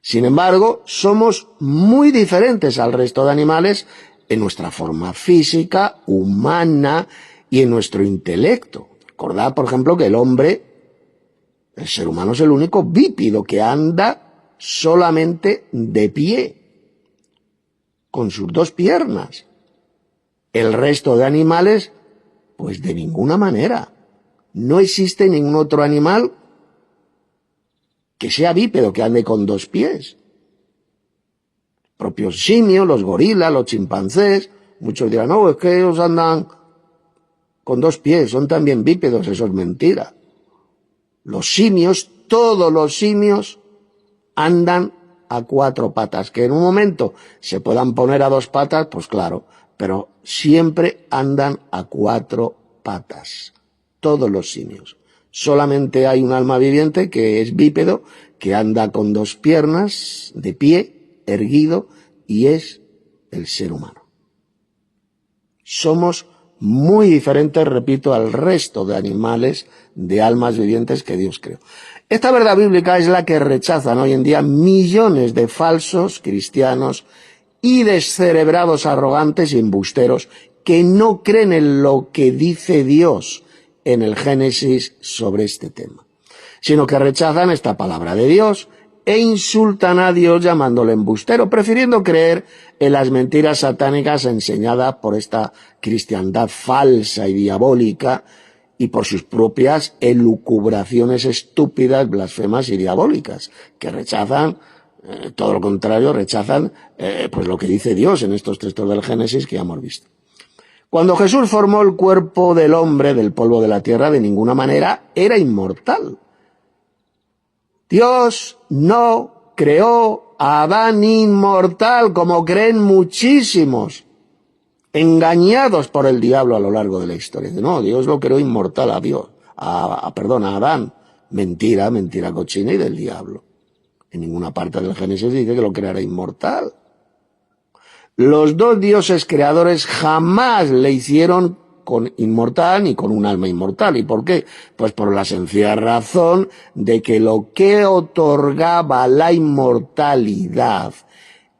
Sin embargo, somos muy diferentes al resto de animales en nuestra forma física, humana y en nuestro intelecto. Recordad, por ejemplo, que el ser humano es el único bípedo que anda solamente de pie, con sus dos piernas. El resto de animales, pues de ninguna manera. No existe ningún otro animal que sea bípedo, que ande con dos pies. Propios simios, los gorilas, los chimpancés, muchos dirán, no, es que ellos andan con dos pies, son también bípedos, eso es mentira. Los simios, todos los simios, andan a cuatro patas, que en un momento se puedan poner a dos patas, pues claro, pero siempre andan a cuatro patas, todos los simios. Solamente hay un alma viviente que es bípedo, que anda con dos piernas, de pie, erguido, y es el ser humano. Somos muy diferentes, repito, al resto de animales, de almas vivientes que Dios creó. Esta verdad bíblica es la que rechazan hoy en día millones de falsos cristianos y descerebrados arrogantes y embusteros que no creen en lo que dice Dios en el Génesis sobre este tema, sino que rechazan esta palabra de Dios e insultan a Dios llamándole embustero, prefiriendo creer en las mentiras satánicas enseñadas por esta cristiandad falsa y diabólica y por sus propias elucubraciones estúpidas, blasfemas y diabólicas, que rechazan, todo lo contrario, rechazan pues lo que dice Dios en estos textos del Génesis que ya hemos visto. Cuando Jesús formó el cuerpo del hombre del polvo de la tierra, de ninguna manera era inmortal. Dios no creó a Adán inmortal, como creen muchísimos, engañados por el diablo a lo largo de la historia. No, Dios lo creó inmortal a Adán. Mentira, mentira cochina y del diablo. En ninguna parte del Génesis dice que lo creará inmortal. Los dos dioses creadores jamás le hicieron con inmortal ni con un alma inmortal. ¿Y por qué? Pues por la sencilla razón de que lo que otorgaba la inmortalidad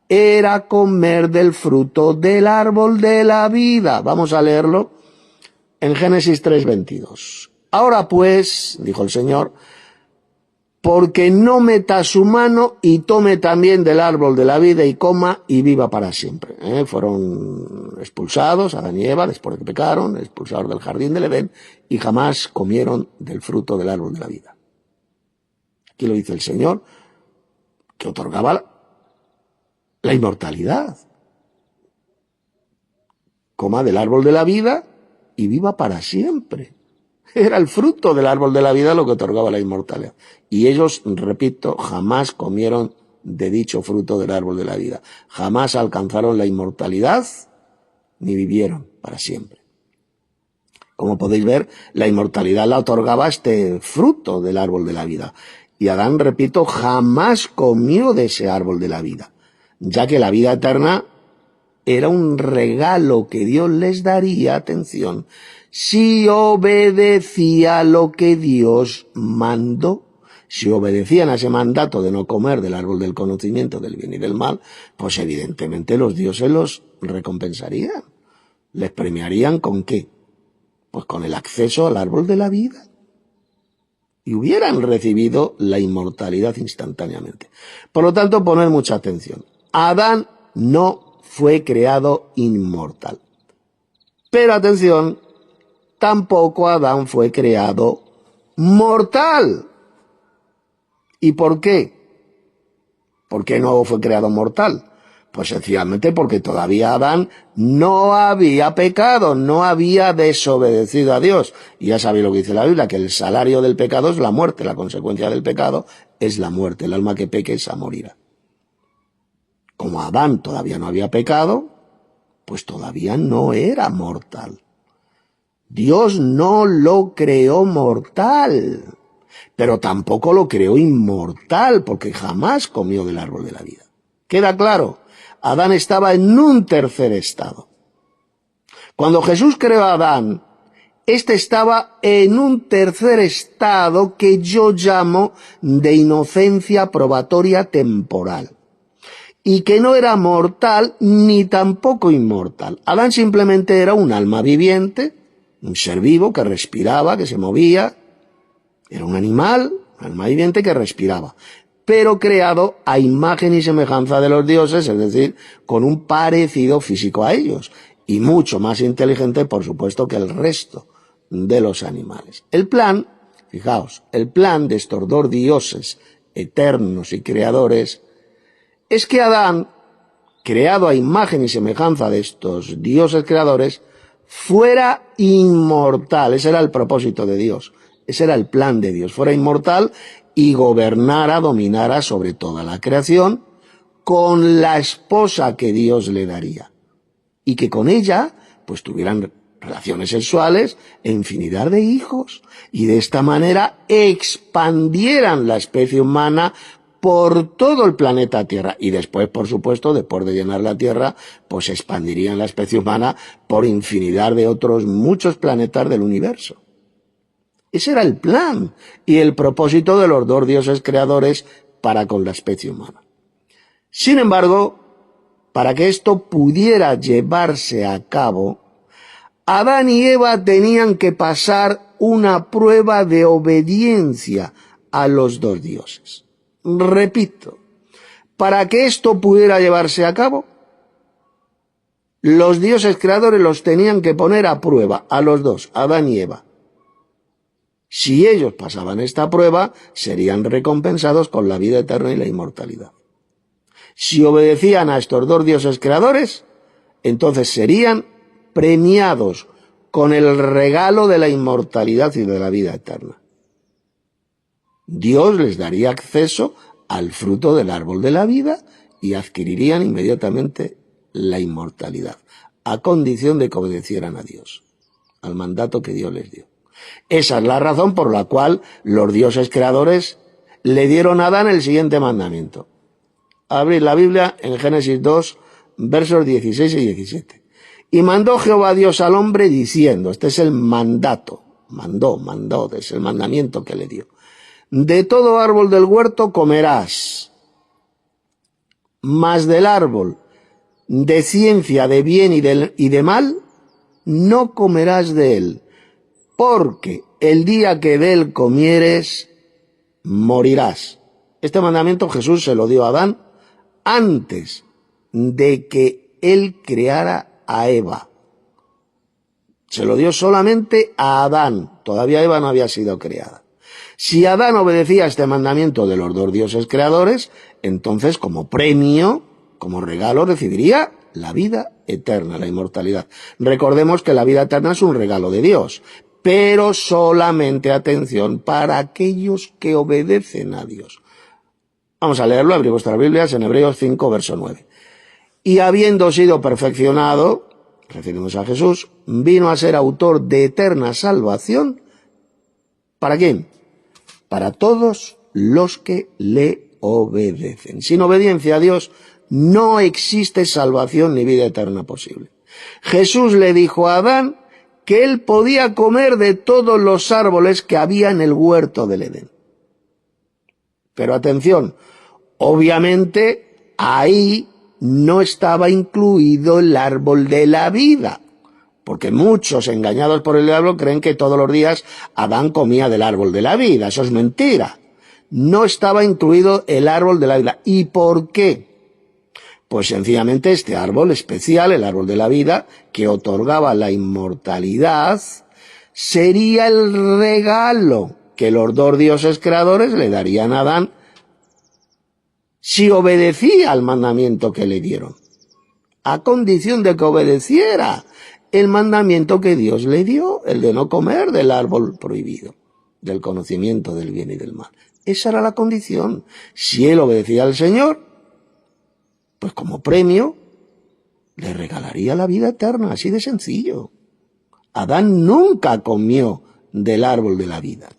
era comer del fruto del árbol de la vida. Vamos a leerlo en Génesis 3:22. Ahora pues, dijo el Señor, porque no meta su mano y tome también del árbol de la vida y coma y viva para siempre. Fueron expulsados, Adán y Eva, después de que pecaron, expulsados del jardín del Edén y jamás comieron del fruto del árbol de la vida. Aquí lo dice el Señor, que otorgaba la inmortalidad. Coma del árbol de la vida y viva para siempre. Era el fruto del árbol de la vida lo que otorgaba la inmortalidad. Y ellos, repito, jamás comieron de dicho fruto del árbol de la vida. Jamás alcanzaron la inmortalidad ni vivieron para siempre. Como podéis ver, la inmortalidad la otorgaba este fruto del árbol de la vida. Y Adán, repito, jamás comió de ese árbol de la vida, ya que la vida eterna era un regalo que Dios les daría, atención, si obedecía lo que Dios mandó. Si obedecían a ese mandato de no comer del árbol del conocimiento del bien y del mal, pues evidentemente los dioses los recompensarían. ¿Les premiarían con qué? Pues con el acceso al árbol de la vida. Y hubieran recibido la inmortalidad instantáneamente. Por lo tanto, poner mucha atención. Adán no fue creado inmortal. Pero atención, tampoco Adán fue creado mortal. ¿Y por qué? ¿Por qué no fue creado mortal? Pues sencillamente porque todavía Adán no había pecado, no había desobedecido a Dios. Y ya sabéis lo que dice la Biblia, que el salario del pecado es la muerte, la consecuencia del pecado es la muerte, el alma que peque esa morirá. Como Adán todavía no había pecado, pues todavía no era mortal. Dios no lo creó mortal, pero tampoco lo creó inmortal, porque jamás comió del árbol de la vida. ¿Queda claro? Adán estaba en un tercer estado. Cuando Jesús creó a Adán, éste estaba en un tercer estado que yo llamo de inocencia probatoria temporal. Y que no era mortal ni tampoco inmortal. Adán simplemente era un alma viviente, un ser vivo que respiraba, que se movía. Era un animal, un alma viviente que respiraba, pero creado a imagen y semejanza de los dioses, es decir, con un parecido físico a ellos, y mucho más inteligente, por supuesto, que el resto de los animales. El plan, fijaos, el plan de estos dos dioses eternos y creadores es que Adán, creado a imagen y semejanza de estos dioses creadores, fuera inmortal. Ese era el propósito de Dios, ese era el plan de Dios, fuera inmortal y gobernara, dominara sobre toda la creación con la esposa que Dios le daría. Y que con ella, pues tuvieran relaciones sexuales e infinidad de hijos. Y de esta manera expandieran la especie humana por todo el planeta Tierra. Y después, por supuesto, después de llenar la Tierra, pues expandirían la especie humana por infinidad de otros muchos planetas del universo. Ese era el plan y el propósito de los dos dioses creadores para con la especie humana. Sin embargo, para que esto pudiera llevarse a cabo, Adán y Eva tenían que pasar una prueba de obediencia a los dos dioses. Repito, para que esto pudiera llevarse a cabo, los dioses creadores los tenían que poner a prueba, a los dos, Adán y Eva. Si ellos pasaban esta prueba, serían recompensados con la vida eterna y la inmortalidad. Si obedecían a estos dos dioses creadores, entonces serían premiados con el regalo de la inmortalidad y de la vida eterna. Dios les daría acceso al fruto del árbol de la vida y adquirirían inmediatamente la inmortalidad, a condición de que obedecieran a Dios, al mandato que Dios les dio. Esa es la razón por la cual los dioses creadores le dieron a Adán el siguiente mandamiento. Abrid la Biblia en Génesis 2, versos 16 y 17. Y mandó Jehová Dios al hombre diciendo, este es el mandato, mandó, es el mandamiento que le dio. De todo árbol del huerto comerás, mas del árbol de ciencia de bien y de mal no comerás de él, porque el día que de él comieres, morirás. Este mandamiento Jesús se lo dio a Adán antes de que él creara a Eva. Se lo dio solamente a Adán, todavía Eva no había sido creada. Si Adán obedecía a este mandamiento de los dos dioses creadores, entonces como premio, como regalo, recibiría la vida eterna, la inmortalidad. Recordemos que la vida eterna es un regalo de Dios, pero solamente, atención, para aquellos que obedecen a Dios. Vamos a leerlo, abrid vuestras Biblias en Hebreos 5, verso 9. Y habiendo sido perfeccionado, referimos a Jesús, vino a ser autor de eterna salvación. ¿Para quién? Para todos los que le obedecen. Sin obediencia a Dios no existe salvación ni vida eterna posible. Jesús le dijo a Adán que él podía comer de todos los árboles que había en el huerto del Edén. Pero atención, obviamente ahí no estaba incluido el árbol de la vida, Porque muchos, engañados por el diablo, creen que todos los días Adán comía del árbol de la vida. Eso es mentira. No estaba incluido el árbol de la vida. ¿Y por qué? Pues sencillamente este árbol especial, el árbol de la vida, que otorgaba la inmortalidad, sería el regalo que los dos dioses creadores le darían a Adán si obedecía al mandamiento que le dieron, a condición de que obedeciera el mandamiento que Dios le dio, el de no comer del árbol prohibido, del conocimiento del bien y del mal. Esa era la condición. Si él obedecía al Señor, pues como premio le regalaría la vida eterna, así de sencillo. Adán nunca comió del árbol de la vida.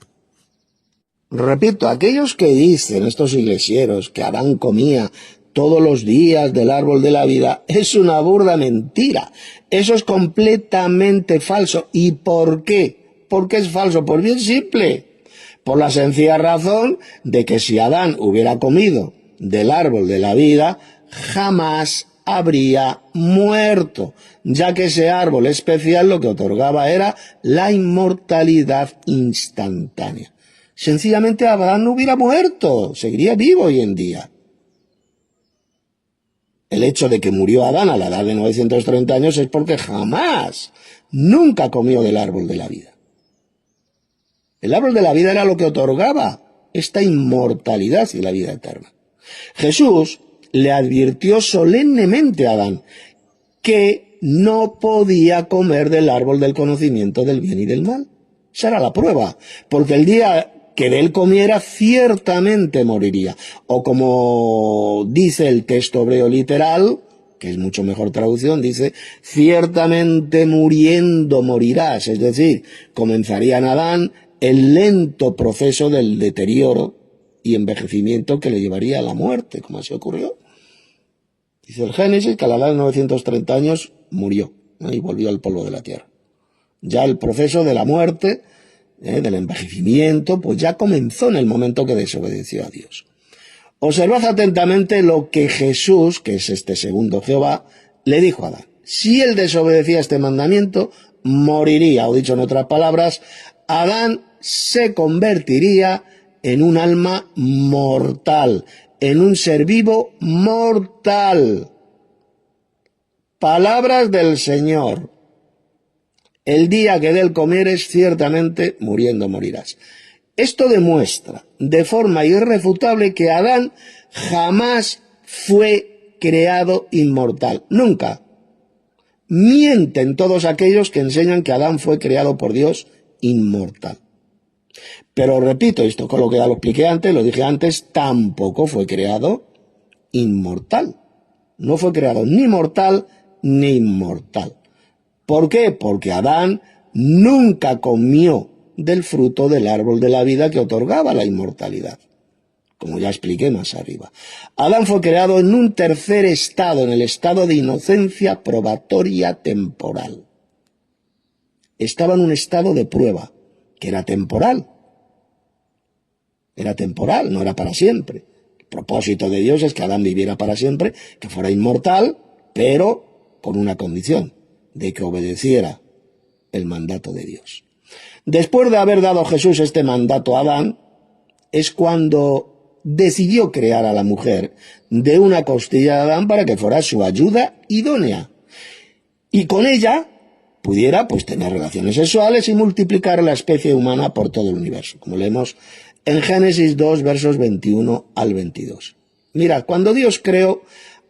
Repito, aquellos que dicen, estos iglesieros, que Adán comía todos los días del árbol de la vida, es una burda mentira. Eso es completamente falso. ¿Y por qué? ¿Por qué es falso? Pues bien simple. Por la sencilla razón de que si Adán hubiera comido del árbol de la vida, jamás habría muerto, ya que ese árbol especial lo que otorgaba era la inmortalidad instantánea. Sencillamente Adán no hubiera muerto, seguiría vivo hoy en día. El hecho de que murió Adán a la edad de 930 años es porque jamás, nunca comió del árbol de la vida. El árbol de la vida era lo que otorgaba esta inmortalidad y la vida eterna. Jesús le advirtió solemnemente a Adán que no podía comer del árbol del conocimiento del bien y del mal. Esa era la prueba, porque el día que de él comiera ciertamente moriría. O como dice el texto hebreo literal, que es mucho mejor traducción, dice, ciertamente muriendo morirás. Es decir, comenzaría en Adán el lento proceso del deterioro y envejecimiento que le llevaría a la muerte, como así ocurrió. Dice el Génesis que a la edad de 930 años murió, ¿no? Y volvió al polvo de la tierra. Ya el proceso de la muerte, del envejecimiento, pues ya comenzó en el momento que desobedeció a Dios. Observad atentamente lo que Jesús, que es este segundo Jehová, le dijo a Adán. Si él desobedecía este mandamiento, moriría, o dicho en otras palabras, Adán se convertiría en un alma mortal, en un ser vivo mortal. Palabras del Señor. El día que de él comieres, ciertamente muriendo morirás. Esto demuestra de forma irrefutable que Adán jamás fue creado inmortal. Nunca. Mienten todos aquellos que enseñan que Adán fue creado por Dios inmortal. Pero repito, esto con lo que ya lo expliqué antes, lo dije antes, tampoco fue creado inmortal. No fue creado ni mortal ni inmortal. ¿Por qué? Porque Adán nunca comió del fruto del árbol de la vida que otorgaba la inmortalidad, como ya expliqué más arriba. Adán fue creado en un tercer estado, en el estado de inocencia probatoria temporal. Estaba en un estado de prueba, que era temporal. Era temporal, no era para siempre. El propósito de Dios es que Adán viviera para siempre, que fuera inmortal, pero con una condición, de que obedeciera el mandato de Dios. Después de haber dado Jesús este mandato a Adán, es cuando decidió crear a la mujer de una costilla de Adán para que fuera su ayuda idónea. Y con ella pudiera pues tener relaciones sexuales y multiplicar la especie humana por todo el universo, como leemos en Génesis 2, versos 21 al 22. Mirad, cuando Dios creó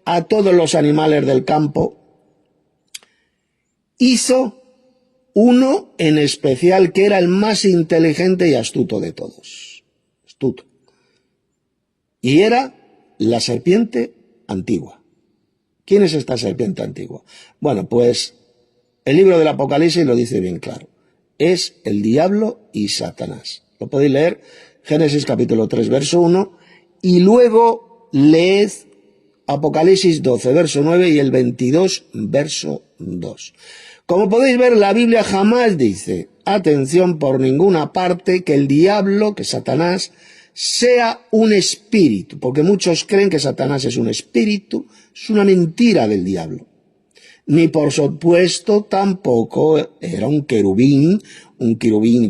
a todos los animales del campo, hizo uno en especial que era el más inteligente y astuto de todos. Astuto. Y era la serpiente antigua. ¿Quién es esta serpiente antigua? Bueno, pues el libro del Apocalipsis lo dice bien claro. Es el diablo y Satanás. Lo podéis leer, Génesis capítulo 3, verso 1, y luego leed Apocalipsis 12, verso 9 y el 22, verso 2. Como podéis ver, la Biblia jamás dice, atención, por ninguna parte, que el diablo, que Satanás, sea un espíritu, porque muchos creen que Satanás es un espíritu, es una mentira del diablo. ni por supuesto tampoco era un querubín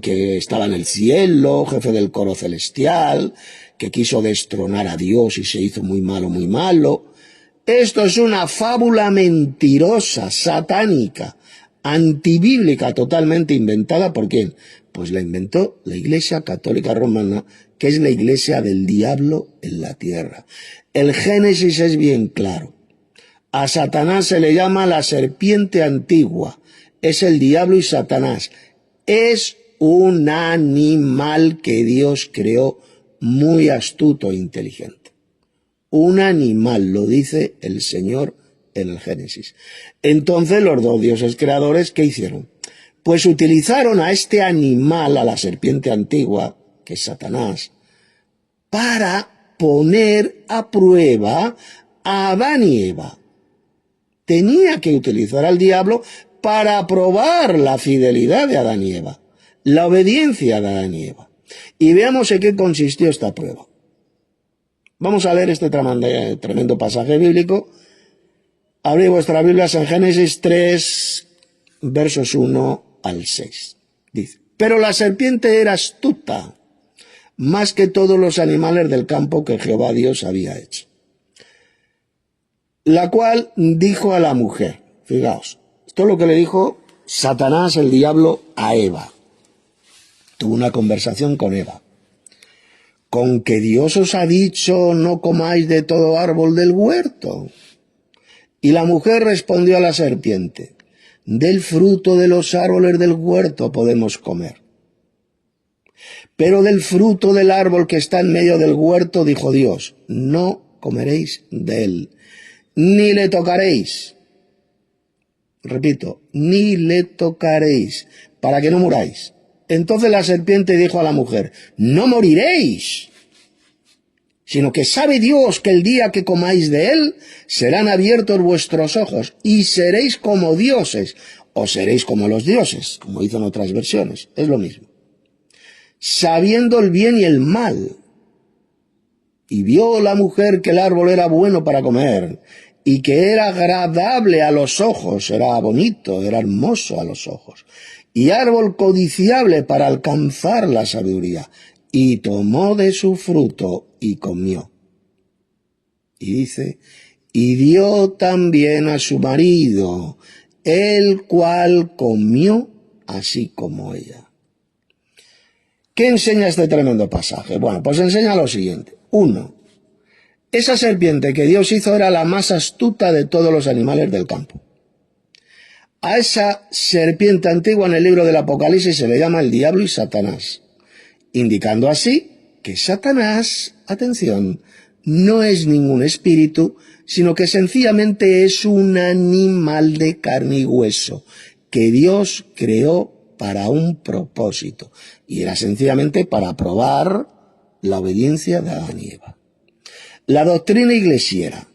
que estaba en el cielo, jefe del coro celestial, que quiso destronar a Dios y se hizo muy malo, muy malo. Esto es una fábula mentirosa, satánica, antibíblica, totalmente inventada. ¿Por quién? Pues la inventó la Iglesia Católica Romana, que es la iglesia del diablo en la tierra. El Génesis es bien claro. A Satanás se le llama la serpiente antigua. Es el diablo y Satanás. Es un animal que Dios creó muy astuto e inteligente. Un animal, lo dice el Señor en el Génesis. Entonces los dos dioses creadores, ¿qué hicieron? Pues utilizaron a este animal, a la serpiente antigua, que es Satanás, para poner a prueba a Adán y Eva. Tenía que utilizar al diablo para probar la fidelidad de Adán y Eva, la obediencia de Adán y Eva. Y veamos en qué consistió esta prueba. Vamos a leer este tremendo pasaje bíblico. Abrid vuestras Biblias en Génesis 3, versos 1 al 6. Dice: pero la serpiente era astuta, más que todos los animales del campo que Jehová Dios había hecho. La cual dijo a la mujer, fijaos, esto es lo que le dijo Satanás, el diablo, a Eva. Tuvo una conversación con Eva. ¿Con que Dios os ha dicho no comáis de todo árbol del huerto? Y la mujer respondió a la serpiente: del fruto de los árboles del huerto podemos comer. Pero del fruto del árbol que está en medio del huerto, dijo Dios, no comeréis de él, ni le tocaréis. Repito, ni le tocaréis, para que no muráis. Entonces la serpiente dijo a la mujer: no moriréis, sino que sabe Dios que el día que comáis de él, serán abiertos vuestros ojos, y seréis como dioses, o seréis como los dioses, como dicen otras versiones, es lo mismo, sabiendo el bien y el mal. Y vio la mujer que el árbol era bueno para comer, y que era agradable a los ojos, era bonito, era hermoso a los ojos, y árbol codiciable para alcanzar la sabiduría, y tomó de su fruto y comió. Y dice, y dio también a su marido, el cual comió así como ella. ¿Qué enseña este tremendo pasaje? Bueno, pues enseña lo siguiente. 1. Esa serpiente que Dios hizo era la más astuta de todos los animales del campo. A esa serpiente antigua en el libro del Apocalipsis se le llama el diablo y Satanás, indicando así que Satanás, atención, no es ningún espíritu, sino que sencillamente es un animal de carne y hueso que Dios creó para un propósito, y era sencillamente para probar la obediencia de Adán y Eva. La doctrina iglesiera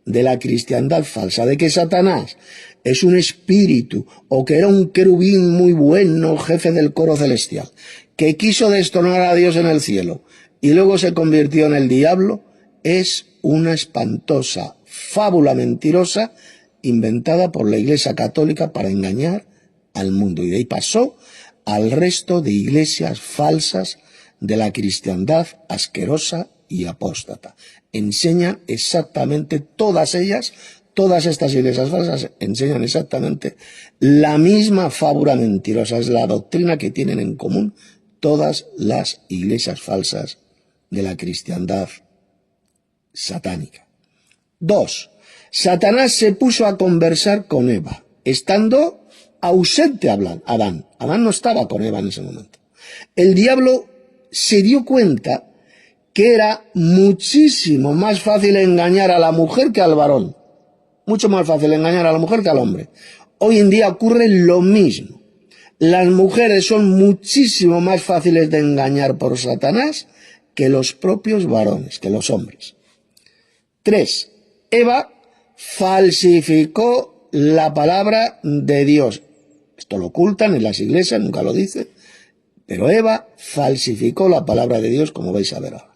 de la cristiandad falsa, de que Satanás es un espíritu o que era un querubín muy bueno, jefe del coro celestial, que quiso destronar a Dios en el cielo y luego se convirtió en el diablo, es una espantosa fábula mentirosa inventada por la Iglesia Católica para engañar al mundo. Y de ahí pasó al resto de iglesias falsas de la cristiandad asquerosa y apóstata. Enseñan exactamente todas ellas, todas estas iglesias falsas enseñan exactamente la misma fábula mentirosa. Es la doctrina que tienen en común todas las iglesias falsas de la cristiandad satánica. 2. Satanás se puso a conversar con Eva, estando ausente Adán. Adán no estaba con Eva en ese momento. El diablo se dio cuenta que era muchísimo más fácil engañar a la mujer que al varón. Mucho más fácil engañar a la mujer que al hombre. Hoy en día ocurre lo mismo. Las mujeres son muchísimo más fáciles de engañar por Satanás que los propios varones, que los hombres. 3. Eva falsificó la palabra de Dios. Esto lo ocultan en las iglesias, nunca lo dice, pero Eva falsificó la palabra de Dios, como vais a ver ahora.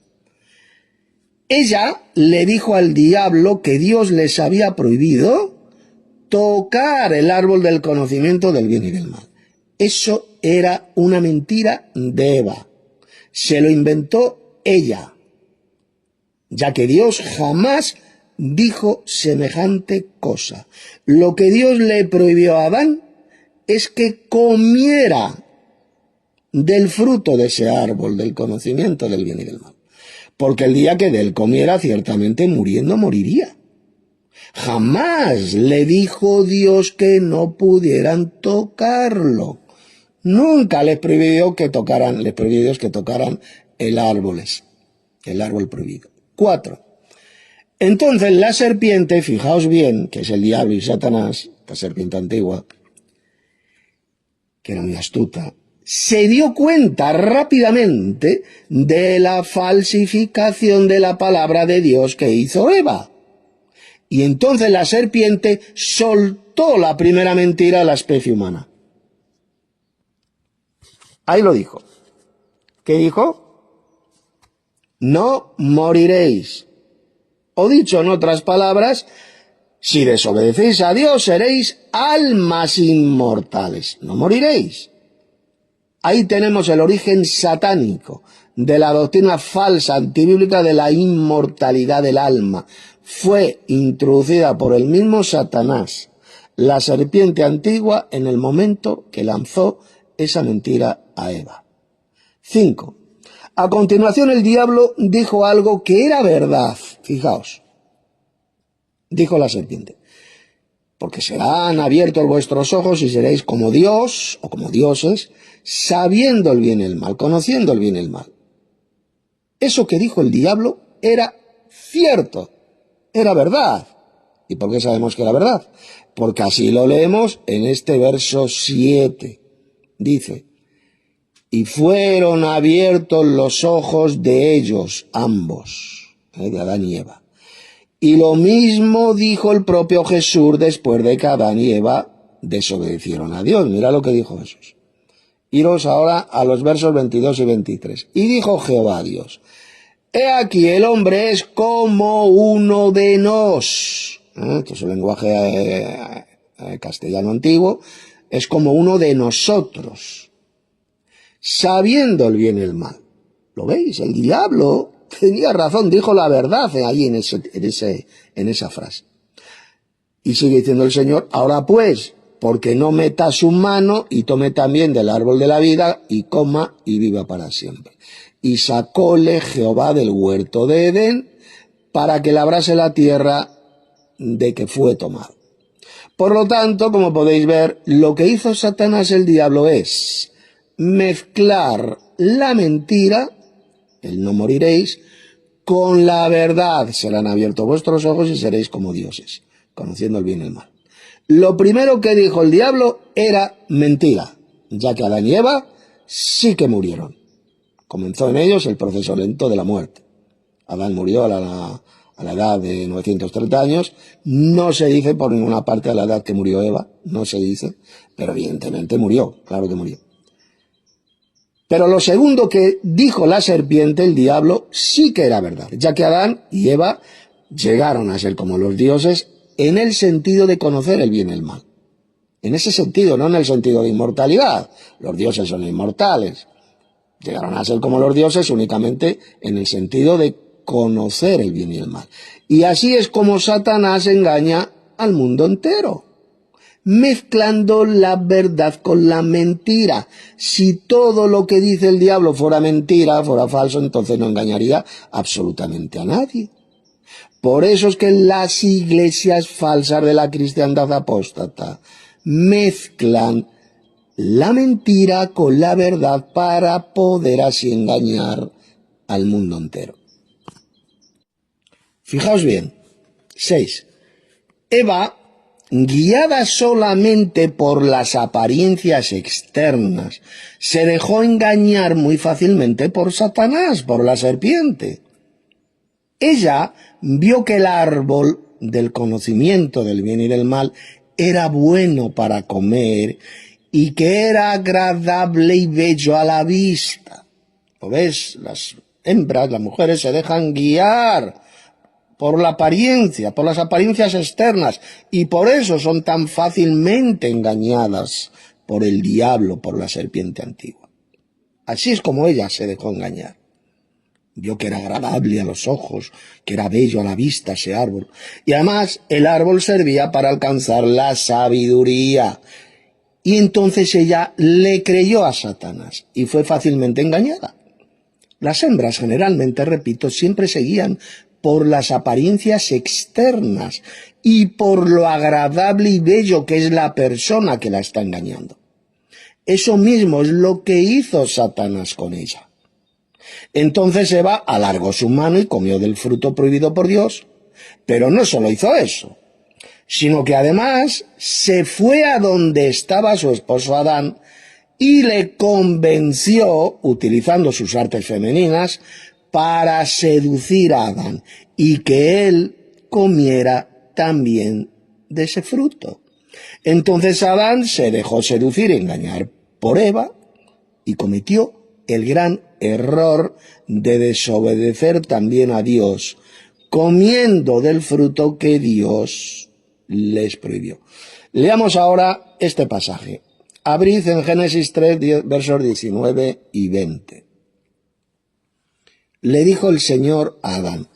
Ella le dijo al diablo que Dios les había prohibido tocar el árbol del conocimiento del bien y del mal. Eso era una mentira de Eva. Se lo inventó ella, ya que Dios jamás dijo semejante cosa. Lo que Dios le prohibió a Adán es que comiera del fruto de ese árbol del conocimiento del bien y del mal. Porque el día que de él comiera, ciertamente muriendo moriría. Jamás le dijo Dios que no pudieran tocarlo. Nunca les prohibió que tocaran, les prohibió Dios que tocaran el árbol prohibido. 4. Entonces la serpiente, fijaos bien, que es el diablo y Satanás, la serpiente antigua, que era muy astuta, se dio cuenta rápidamente de la falsificación de la palabra de Dios que hizo Eva. Y entonces la serpiente soltó la primera mentira a la especie humana. Ahí lo dijo. ¿Qué dijo? No moriréis. O dicho en otras palabras, si desobedecéis a Dios seréis almas inmortales. No moriréis. Ahí tenemos el origen satánico de la doctrina falsa antibíblica de la inmortalidad del alma. Fue introducida por el mismo Satanás, la serpiente antigua, en el momento que lanzó esa mentira a Eva. 5. A continuación el diablo dijo algo que era verdad. Fijaos. Dijo la serpiente: porque serán abiertos vuestros ojos y seréis como Dios o como dioses, sabiendo el bien y el mal, conociendo el bien y el mal. Eso que dijo el diablo era cierto, era verdad. ¿Y por qué sabemos que era verdad? Porque así lo leemos en este verso 7. Dice: y fueron abiertos los ojos de ellos, ambos, de Adán y Eva. Y lo mismo dijo el propio Jesús después de que Adán y Eva desobedecieron a Dios. Mira lo que dijo Jesús. Iros ahora a los versos 22 y 23. Y dijo Jehová a Dios: he aquí el hombre es como uno de nos. Esto es un lenguaje castellano antiguo. Es como uno de nosotros, sabiendo el bien y el mal. ¿Lo veis? El diablo tenía razón, dijo la verdad ahí en esa frase. Y sigue diciendo el Señor: ahora pues, porque no meta su mano y tome también del árbol de la vida y coma y viva para siempre. Y sacóle Jehová del huerto de Edén para que labrase la tierra de que fue tomado. Por lo tanto, como podéis ver, lo que hizo Satanás, el diablo, es mezclar la mentira, el no moriréis, con la verdad. Serán abiertos vuestros ojos y seréis como dioses, conociendo el bien y el mal. Lo primero que dijo el diablo era mentira, ya que Adán y Eva sí que murieron. Comenzó en ellos el proceso lento de la muerte. Adán murió a la edad de 930 años. No se dice por ninguna parte a la edad que murió Eva, no se dice, pero evidentemente murió, claro que murió. Pero lo segundo que dijo la serpiente, el diablo, sí que era verdad, ya que Adán y Eva llegaron a ser como los dioses en el sentido de conocer el bien y el mal. En ese sentido, no en el sentido de inmortalidad. Los dioses son inmortales. Llegaron a ser como los dioses únicamente en el sentido de conocer el bien y el mal. Y así es como Satanás engaña al mundo entero, mezclando la verdad con la mentira. Si todo lo que dice el diablo fuera mentira, fuera falso, entonces no engañaría absolutamente a nadie. Por eso es que las iglesias falsas de la cristiandad apóstata mezclan la mentira con la verdad para poder así engañar al mundo entero. Fijaos bien. 6. Eva, guiada solamente por las apariencias externas, se dejó engañar muy fácilmente por Satanás, por la serpiente. Ella vio que el árbol del conocimiento del bien y del mal era bueno para comer y que era agradable y bello a la vista. ¿Lo ves? Las hembras, las mujeres se dejan guiar por la apariencia, por las apariencias externas, y por eso son tan fácilmente engañadas por el diablo, por la serpiente antigua. Así es como ella se dejó engañar. Vio que era agradable a los ojos, que era bello a la vista ese árbol. Y además el árbol servía para alcanzar la sabiduría. Y entonces ella le creyó a Satanás y fue fácilmente engañada. Las hembras generalmente, repito, siempre se guían por las apariencias externas y por lo agradable y bello que es la persona que la está engañando. Eso mismo es lo que hizo Satanás con ella. Entonces Eva alargó su mano y comió del fruto prohibido por Dios, pero no solo hizo eso, sino que además se fue a donde estaba su esposo Adán y le convenció, utilizando sus artes femeninas, para seducir a Adán y que él comiera también de ese fruto. Entonces Adán se dejó seducir y engañar por Eva y cometió el gran error de desobedecer también a Dios, comiendo del fruto que Dios les prohibió. Leamos ahora este pasaje. Abrid en Génesis 3, versos 19 y 20. Le dijo el Señor a Adán: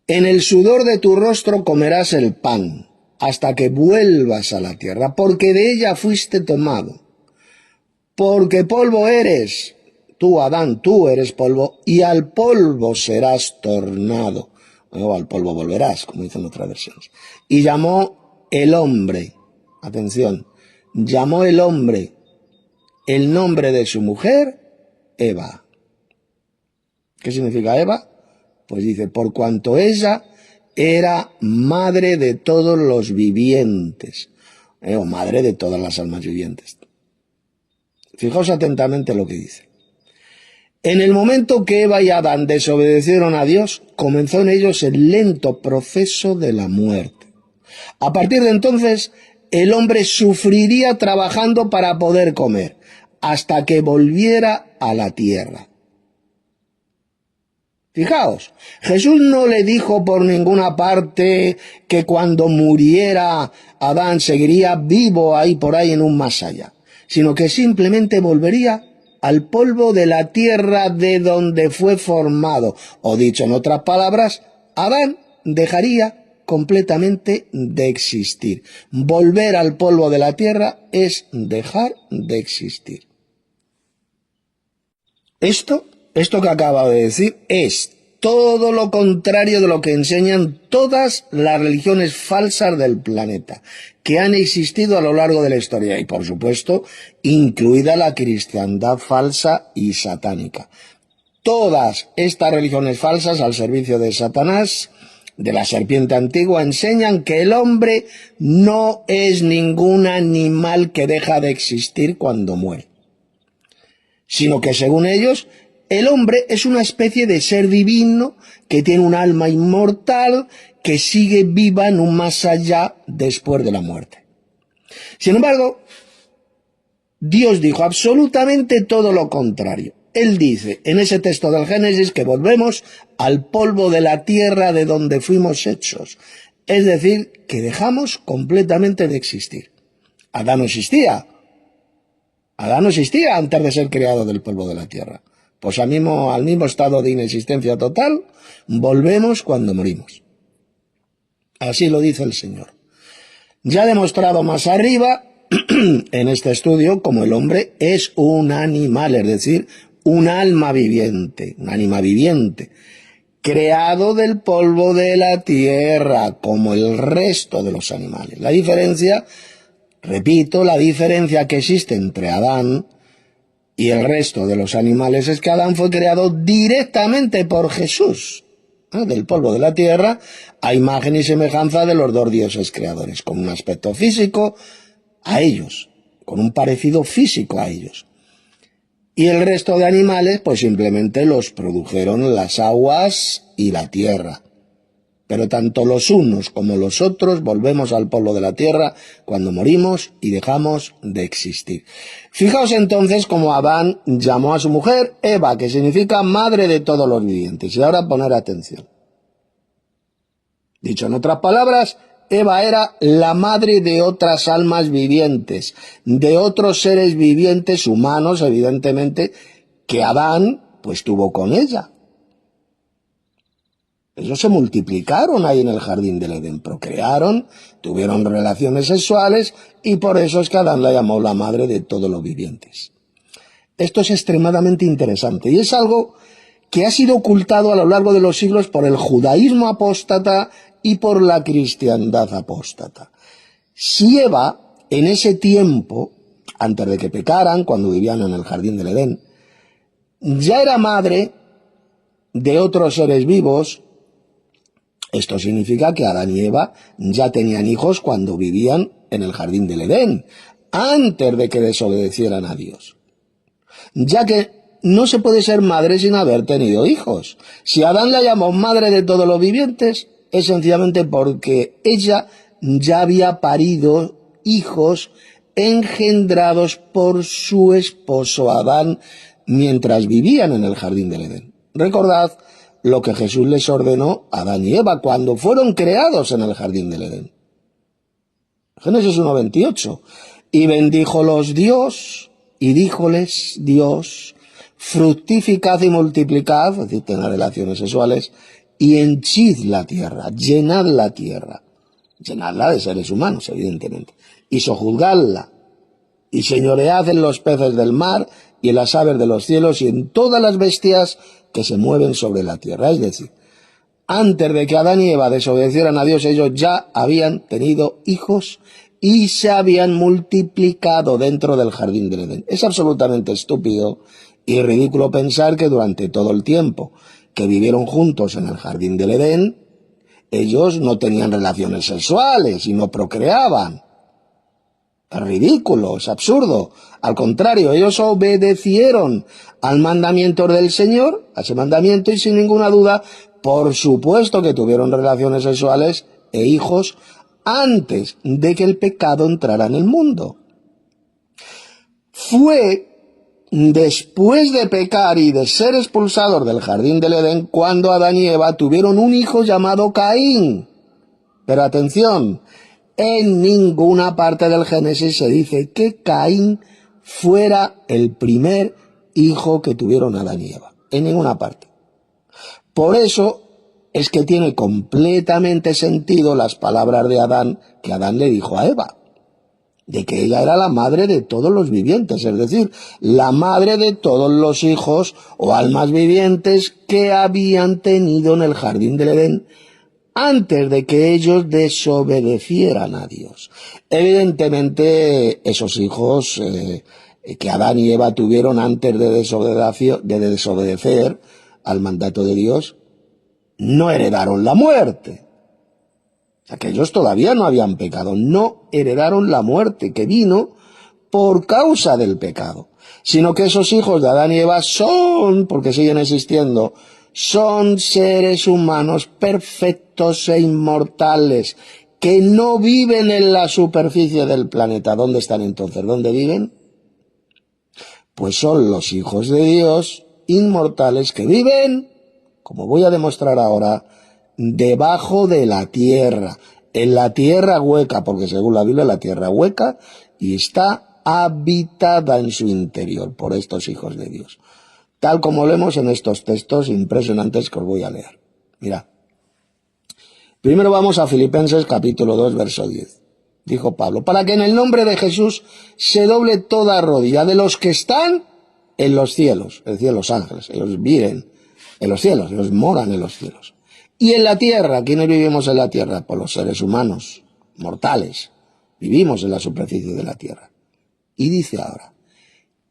en el sudor de tu rostro comerás el pan, hasta que vuelvas a la tierra, porque de ella fuiste tomado. Porque polvo eres, tú Adán, tú eres polvo, y al polvo serás tornado. O al polvo volverás, como dicen otras versiones. Y llamó el hombre, atención, llamó el hombre el nombre de su mujer, Eva. ¿Qué significa Eva? Pues dice, por cuanto ella era madre de todos los vivientes, o madre de todas las almas vivientes. Fijaos atentamente lo que dice. En el momento que Eva y Adán desobedecieron a Dios, comenzó en ellos el lento proceso de la muerte. A partir de entonces, el hombre sufriría trabajando para poder comer, hasta que volviera a la tierra. Fijaos, Jesús no le dijo por ninguna parte que cuando muriera Adán seguiría vivo ahí por ahí en un más allá, sino que simplemente volvería al polvo de la tierra de donde fue formado. O dicho en otras palabras, Adán dejaría completamente de existir. Volver al polvo de la tierra es dejar de existir. Esto que acabo de decir es todo lo contrario de lo que enseñan todas las religiones falsas del planeta, que han existido a lo largo de la historia y, por supuesto, incluida la cristiandad falsa y satánica. Todas estas religiones falsas al servicio de Satanás, de la serpiente antigua, enseñan que el hombre no es ningún animal que deja de existir cuando muere, sino que, según ellos, el hombre es una especie de ser divino que tiene un alma inmortal que sigue viva en un más allá después de la muerte. Sin embargo, Dios dijo absolutamente todo lo contrario. Él dice en ese texto del Génesis que volvemos al polvo de la tierra de donde fuimos hechos. Es decir, que dejamos completamente de existir. Adán no existía. Adán no existía antes de ser creado del polvo de la tierra. Pues al mismo estado de inexistencia total, volvemos cuando morimos. Así lo dice el Señor. Ya he demostrado más arriba, en este estudio, como el hombre es un animal, es decir, un alma viviente, creado del polvo de la tierra, como el resto de los animales. La diferencia, repito, la diferencia que existe entre Adán y el resto de los animales es que Adán fue creado directamente por Jesús, del polvo de la tierra, a imagen y semejanza de los dos dioses creadores, con un aspecto físico a ellos, con un parecido físico a ellos. Y el resto de animales, pues simplemente los produjeron las aguas y la tierra. Pero tanto los unos como los otros volvemos al polvo de la tierra cuando morimos y dejamos de existir. Fijaos entonces cómo Adán llamó a su mujer Eva, que significa madre de todos los vivientes. Y ahora poner atención. Dicho en otras palabras, Eva era la madre de otras almas vivientes, de otros seres vivientes humanos, evidentemente, que Adán pues tuvo con ella. Ellos se multiplicaron ahí en el jardín del Edén, procrearon, tuvieron relaciones sexuales y por eso es que Adán la llamó la madre de todos los vivientes. Esto es extremadamente interesante y es algo que ha sido ocultado a lo largo de los siglos por el judaísmo apóstata y por la cristiandad apóstata. Si Eva, en ese tiempo, antes de que pecaran, cuando vivían en el jardín del Edén, ya era madre de otros seres vivos, esto significa que Adán y Eva ya tenían hijos cuando vivían en el jardín del Edén, antes de que desobedecieran a Dios. Ya que no se puede ser madre sin haber tenido hijos. Si Adán la llamó madre de todos los vivientes, es sencillamente porque ella ya había parido hijos engendrados por su esposo Adán mientras vivían en el jardín del Edén. Recordad lo que Jesús les ordenó a Adán y Eva cuando fueron creados en el jardín del Edén. Génesis 1:28. Y bendíjolos Dios, y díjoles Dios: fructificad y multiplicad, es decir, tener relaciones sexuales, y henchid la tierra, llenad la tierra. Llenadla de seres humanos, evidentemente. Y sojuzgadla, y señoread en los peces del mar, y en las aves de los cielos, y en todas las bestias que se mueven sobre la tierra. Es decir, antes de que Adán y Eva desobedecieran a Dios, ellos ya habían tenido hijos y se habían multiplicado dentro del jardín del Edén. Es absolutamente estúpido y ridículo pensar que durante todo el tiempo que vivieron juntos en el jardín del Edén, ellos no tenían relaciones sexuales y no procreaban. Es ridículo, es absurdo. Al contrario, ellos obedecieron al mandamiento del Señor, a ese mandamiento, y sin ninguna duda, por supuesto que tuvieron relaciones sexuales e hijos antes de que el pecado entrara en el mundo. Fue después de pecar y de ser expulsados del jardín del Edén cuando Adán y Eva tuvieron un hijo llamado Caín. Pero atención, en ninguna parte del Génesis se dice que Caín fuera el primer hijo que tuvieron Adán y Eva. En ninguna parte. Por eso es que tiene completamente sentido las palabras de Adán, que Adán le dijo a Eva, de que ella era la madre de todos los vivientes, es decir, la madre de todos los hijos o almas vivientes que habían tenido en el jardín del Edén antes de que ellos desobedecieran a Dios. Evidentemente, esos hijos que Adán y Eva tuvieron antes de desobedecer al mandato de Dios, no heredaron la muerte. O sea, que ellos todavía no habían pecado, no heredaron la muerte que vino por causa del pecado, sino que esos hijos de Adán y Eva son, porque siguen existiendo, son seres humanos perfectos e inmortales, que no viven en la superficie del planeta. ¿Dónde están entonces? ¿Dónde viven? Pues son los hijos de Dios, inmortales, que viven, como voy a demostrar ahora, debajo de la tierra, en la tierra hueca, porque según la Biblia la tierra hueca y está habitada en su interior por estos hijos de Dios, tal como leemos en estos textos impresionantes que os voy a leer. Mirad, primero vamos a Filipenses capítulo 2, verso 10. Dijo Pablo: para que en el nombre de Jesús se doble toda rodilla de los que están en los cielos, es decir, los ángeles, ellos viven en los cielos, ellos moran en los cielos. Y en la tierra, ¿quiénes vivimos en la tierra? Pues los seres humanos, mortales, vivimos en la superficie de la tierra. Y dice ahora,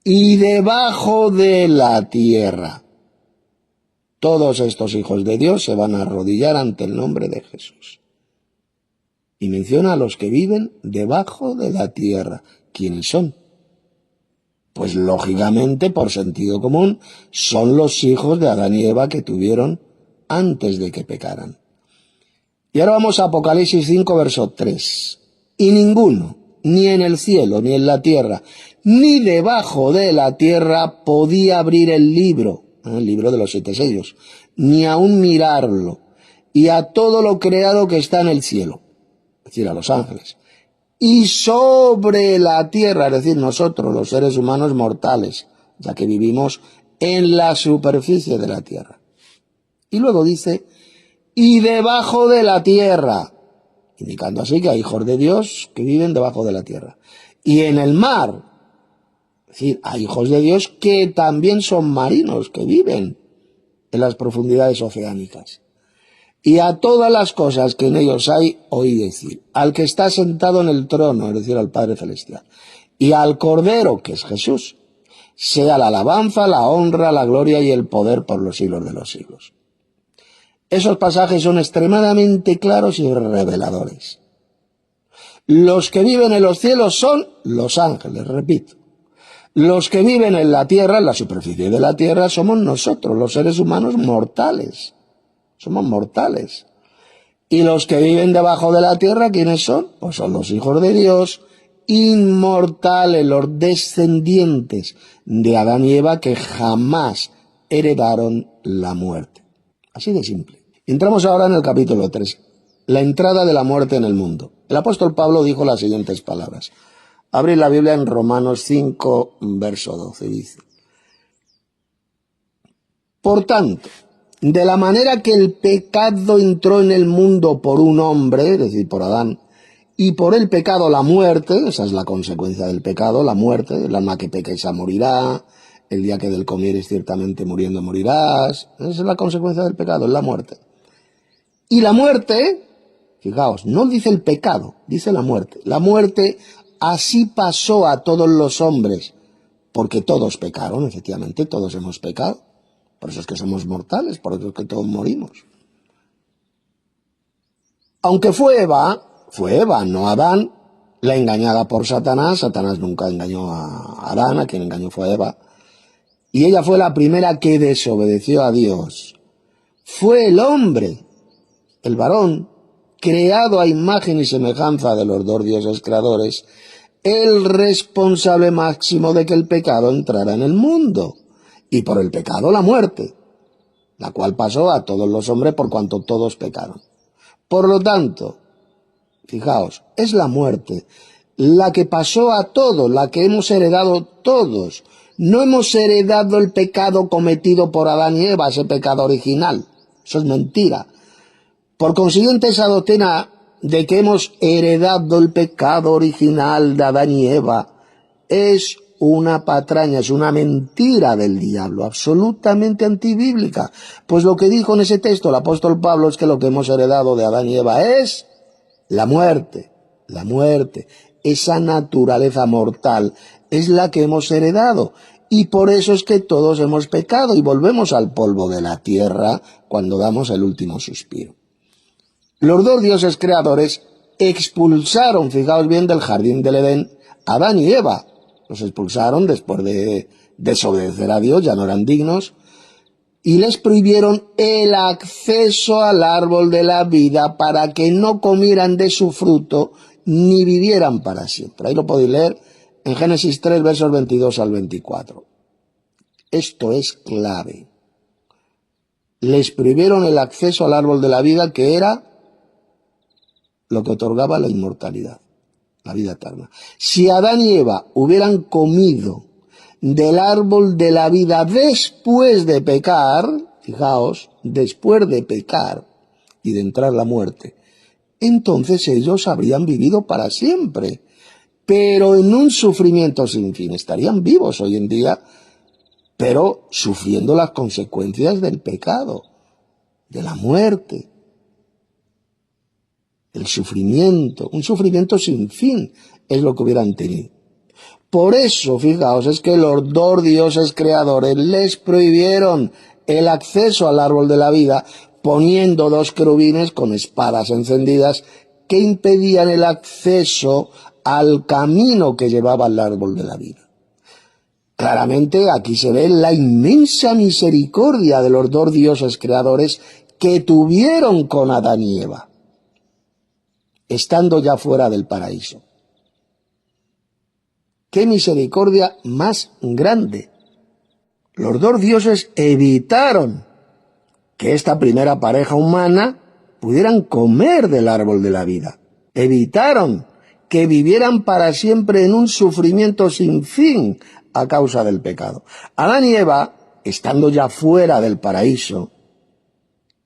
y debajo de la tierra, todos estos hijos de Dios se van a arrodillar ante el nombre de Jesús. Y menciona a los que viven debajo de la tierra. ¿Quiénes son? Pues lógicamente, por sentido común, son los hijos de Adán y Eva que tuvieron antes de que pecaran. Y ahora vamos a Apocalipsis 5, verso 3. Y ninguno, ni en el cielo, ni en la tierra, ni debajo de la tierra, podía abrir el libro de los 7 sellos, ni aun mirarlo. y a todo lo creado que está en el cielo, es decir, a los ángeles, y sobre la tierra, es decir, nosotros, los seres humanos mortales, ya que vivimos en la superficie de la tierra. Y luego dice, y debajo de la tierra, indicando así que hay hijos de Dios que viven debajo de la tierra. Y en el mar, es decir, hay hijos de Dios que también son marinos, que viven en las profundidades oceánicas. Y a todas las cosas que en ellos hay, oí decir, al que está sentado en el trono, es decir, al Padre Celestial, y al Cordero, que es Jesús, sea la alabanza, la honra, la gloria y el poder por los siglos de los siglos. Esos pasajes son extremadamente claros y reveladores. Los que viven en los cielos son los ángeles, repito. Los que viven en la tierra, en la superficie de la tierra, somos nosotros, los seres humanos mortales. Somos mortales. Y los que viven debajo de la tierra, ¿quiénes son? Pues son los hijos de Dios, inmortales, los descendientes de Adán y Eva que jamás heredaron la muerte. Así de simple. Entramos ahora en el capítulo 3, la entrada de la muerte en el mundo. El apóstol Pablo dijo las siguientes palabras. Abrid la Biblia en Romanos 5, verso 12, dice. Por tanto, de la manera que el pecado entró en el mundo por un hombre, es decir, por Adán, y por el pecado la muerte, esa es la consecuencia del pecado, la muerte, el alma que peca esa morirá, el día que del comieres ciertamente muriendo morirás, esa es la consecuencia del pecado, es la muerte. Y la muerte, fijaos, no dice el pecado, dice la muerte. La muerte así pasó a todos los hombres, porque todos pecaron, efectivamente, todos hemos pecado. Por eso es que somos mortales, por eso es que todos morimos. Aunque fue Eva, no Adán, la engañada por Satanás. Satanás nunca engañó a Adán, a quien engañó fue Eva. Y ella fue la primera que desobedeció a Dios. Fue el hombre, el varón, creado a imagen y semejanza de los dos dioses creadores, el responsable máximo de que el pecado entrara en el mundo. Y por el pecado la muerte, la cual pasó a todos los hombres por cuanto todos pecaron. Por lo tanto, fijaos, es la muerte la que pasó a todos, la que hemos heredado todos. No hemos heredado el pecado cometido por Adán y Eva, ese pecado original. Eso es mentira. Por consiguiente, esa doctrina de que hemos heredado el pecado original de Adán y Eva es una patraña, es una mentira del diablo, absolutamente antibíblica. Pues lo que dijo en ese texto el apóstol Pablo es que lo que hemos heredado de Adán y Eva es la muerte, esa naturaleza mortal es la que hemos heredado. Y por eso es que todos hemos pecado y volvemos al polvo de la tierra cuando damos el último suspiro. Los dos dioses creadores expulsaron, fijaos bien, del jardín del Edén a Adán y Eva. Los expulsaron después de desobedecer a Dios, ya no eran dignos, y les prohibieron el acceso al árbol de la vida para que no comieran de su fruto ni vivieran para siempre. Ahí lo podéis leer en Génesis 3, versos 22 al 24. Esto es clave. Les prohibieron el acceso al árbol de la vida, que era lo que otorgaba la inmortalidad, la vida eterna. Si Adán y Eva hubieran comido del árbol de la vida después de pecar, fijaos, después de pecar y de entrar la muerte, entonces ellos habrían vivido para siempre, pero en un sufrimiento sin fin. Estarían vivos hoy en día, pero sufriendo las consecuencias del pecado, de la muerte. El sufrimiento, un sufrimiento sin fin, es lo que hubieran tenido. Por eso, fijaos, es que los dos dioses creadores les prohibieron el acceso al árbol de la vida, poniendo dos querubines con espadas encendidas que impedían el acceso al camino que llevaba al árbol de la vida. Claramente aquí se ve la inmensa misericordia de los dos dioses creadores que tuvieron con Adán y Eva, estando ya fuera del paraíso. ¡Qué misericordia más grande! Los dos dioses evitaron que esta primera pareja humana pudieran comer del árbol de la vida. Evitaron que vivieran para siempre en un sufrimiento sin fin a causa del pecado. Adán y Eva, estando ya fuera del paraíso,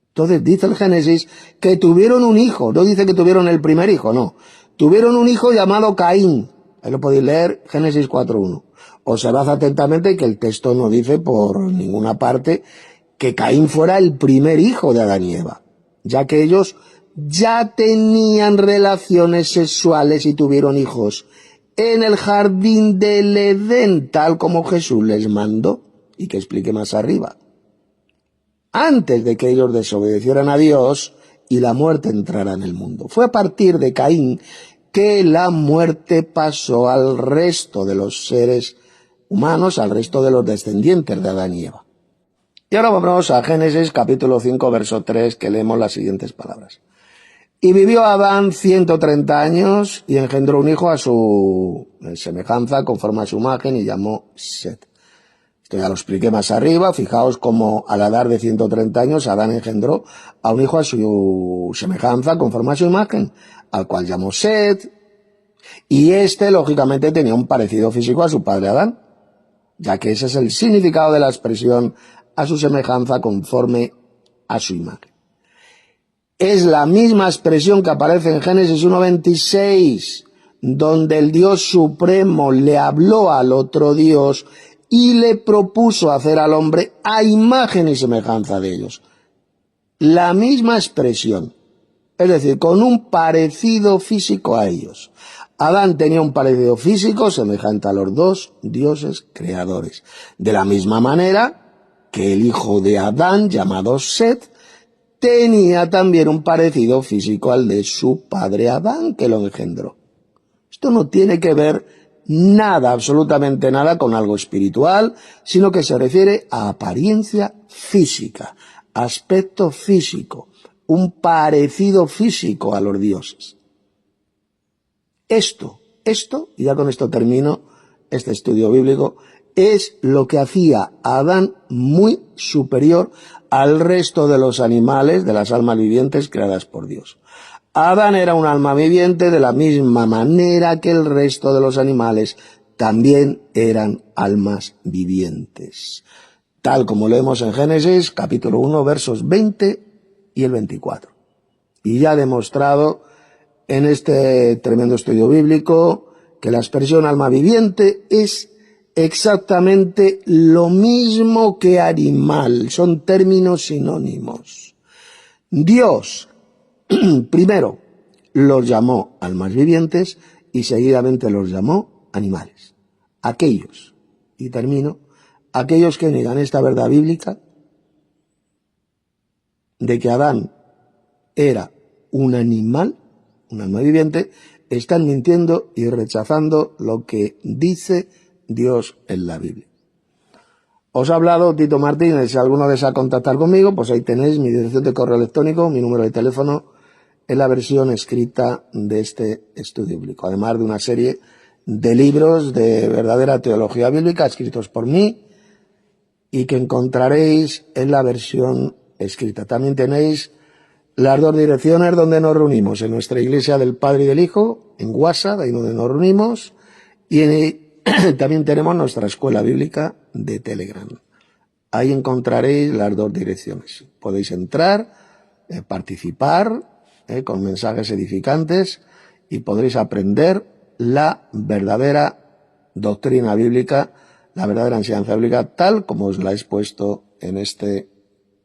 entonces dice el Génesis que tuvieron un hijo, no dice que tuvieron el primer hijo, no. Tuvieron un hijo llamado Caín. Ahí lo podéis leer, Génesis 4:1. Observad atentamente que el texto no dice por ninguna parte que Caín fuera el primer hijo de Adán y Eva, ya que ellos ya tenían relaciones sexuales y tuvieron hijos en el jardín del Edén, tal como Jesús les mandó, y que explique más arriba. Antes de que ellos desobedecieran a Dios y la muerte entrara en el mundo. Fue a partir de Caín que la muerte pasó al resto de los seres humanos, al resto de los descendientes de Adán y Eva. Y ahora vamos a Génesis capítulo 5, verso 3, que leemos las siguientes palabras. Y vivió Adán 130 años y engendró un hijo a su semejanza, conforme a su imagen, y llamó Set. Esto ya lo expliqué más arriba. Fijaos cómo a la edad de 130 años Adán engendró a un hijo a su semejanza, conforme a su imagen, al cual llamó Set. Y este, lógicamente, tenía un parecido físico a su padre Adán, ya que ese es el significado de la expresión a su semejanza, conforme a su imagen. Es la misma expresión que aparece en Génesis 1:26, donde el Dios Supremo le habló al otro Dios y le propuso hacer al hombre a imagen y semejanza de ellos. La misma expresión, es decir, con un parecido físico a ellos. Adán tenía un parecido físico semejante a los dos dioses creadores. De la misma manera que el hijo de Adán, llamado Set, tenía también un parecido físico al de su padre Adán, que lo engendró. Esto no tiene que ver nada, absolutamente nada, con algo espiritual, sino que se refiere a apariencia física, aspecto físico, un parecido físico a los dioses. Esto, y ya con esto termino este estudio bíblico, es lo que hacía a Adán muy superior al resto de los animales, de las almas vivientes creadas por Dios. Adán era un alma viviente de la misma manera que el resto de los animales también eran almas vivientes. Tal como leemos en Génesis, capítulo 1, versos 20 y el 24. Y ya he demostrado en este tremendo estudio bíblico que la expresión alma viviente es exactamente lo mismo que animal, son términos sinónimos. Dios primero los llamó almas vivientes y seguidamente los llamó animales. Aquellos, y termino, aquellos que niegan esta verdad bíblica de que Adán era un animal, un alma viviente, están mintiendo y rechazando lo que dice Dios en la Biblia. Os ha hablado Tito Martínez. Si alguno desea contactar conmigo, pues ahí tenéis mi dirección de correo electrónico, mi número de teléfono, en la versión escrita de este estudio bíblico, además de una serie de libros de verdadera teología bíblica escritos por mí y que encontraréis en la versión escrita. También tenéis las dos direcciones donde nos reunimos, en nuestra iglesia del Padre y del Hijo, en WhatsApp, ahí donde nos reunimos, y también tenemos nuestra escuela bíblica de Telegram. Ahí encontraréis las dos direcciones. Podéis entrar, participar con mensajes edificantes y podréis aprender la verdadera doctrina bíblica, la verdadera enseñanza bíblica, tal como os la he expuesto en este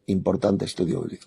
importante estudio bíblico.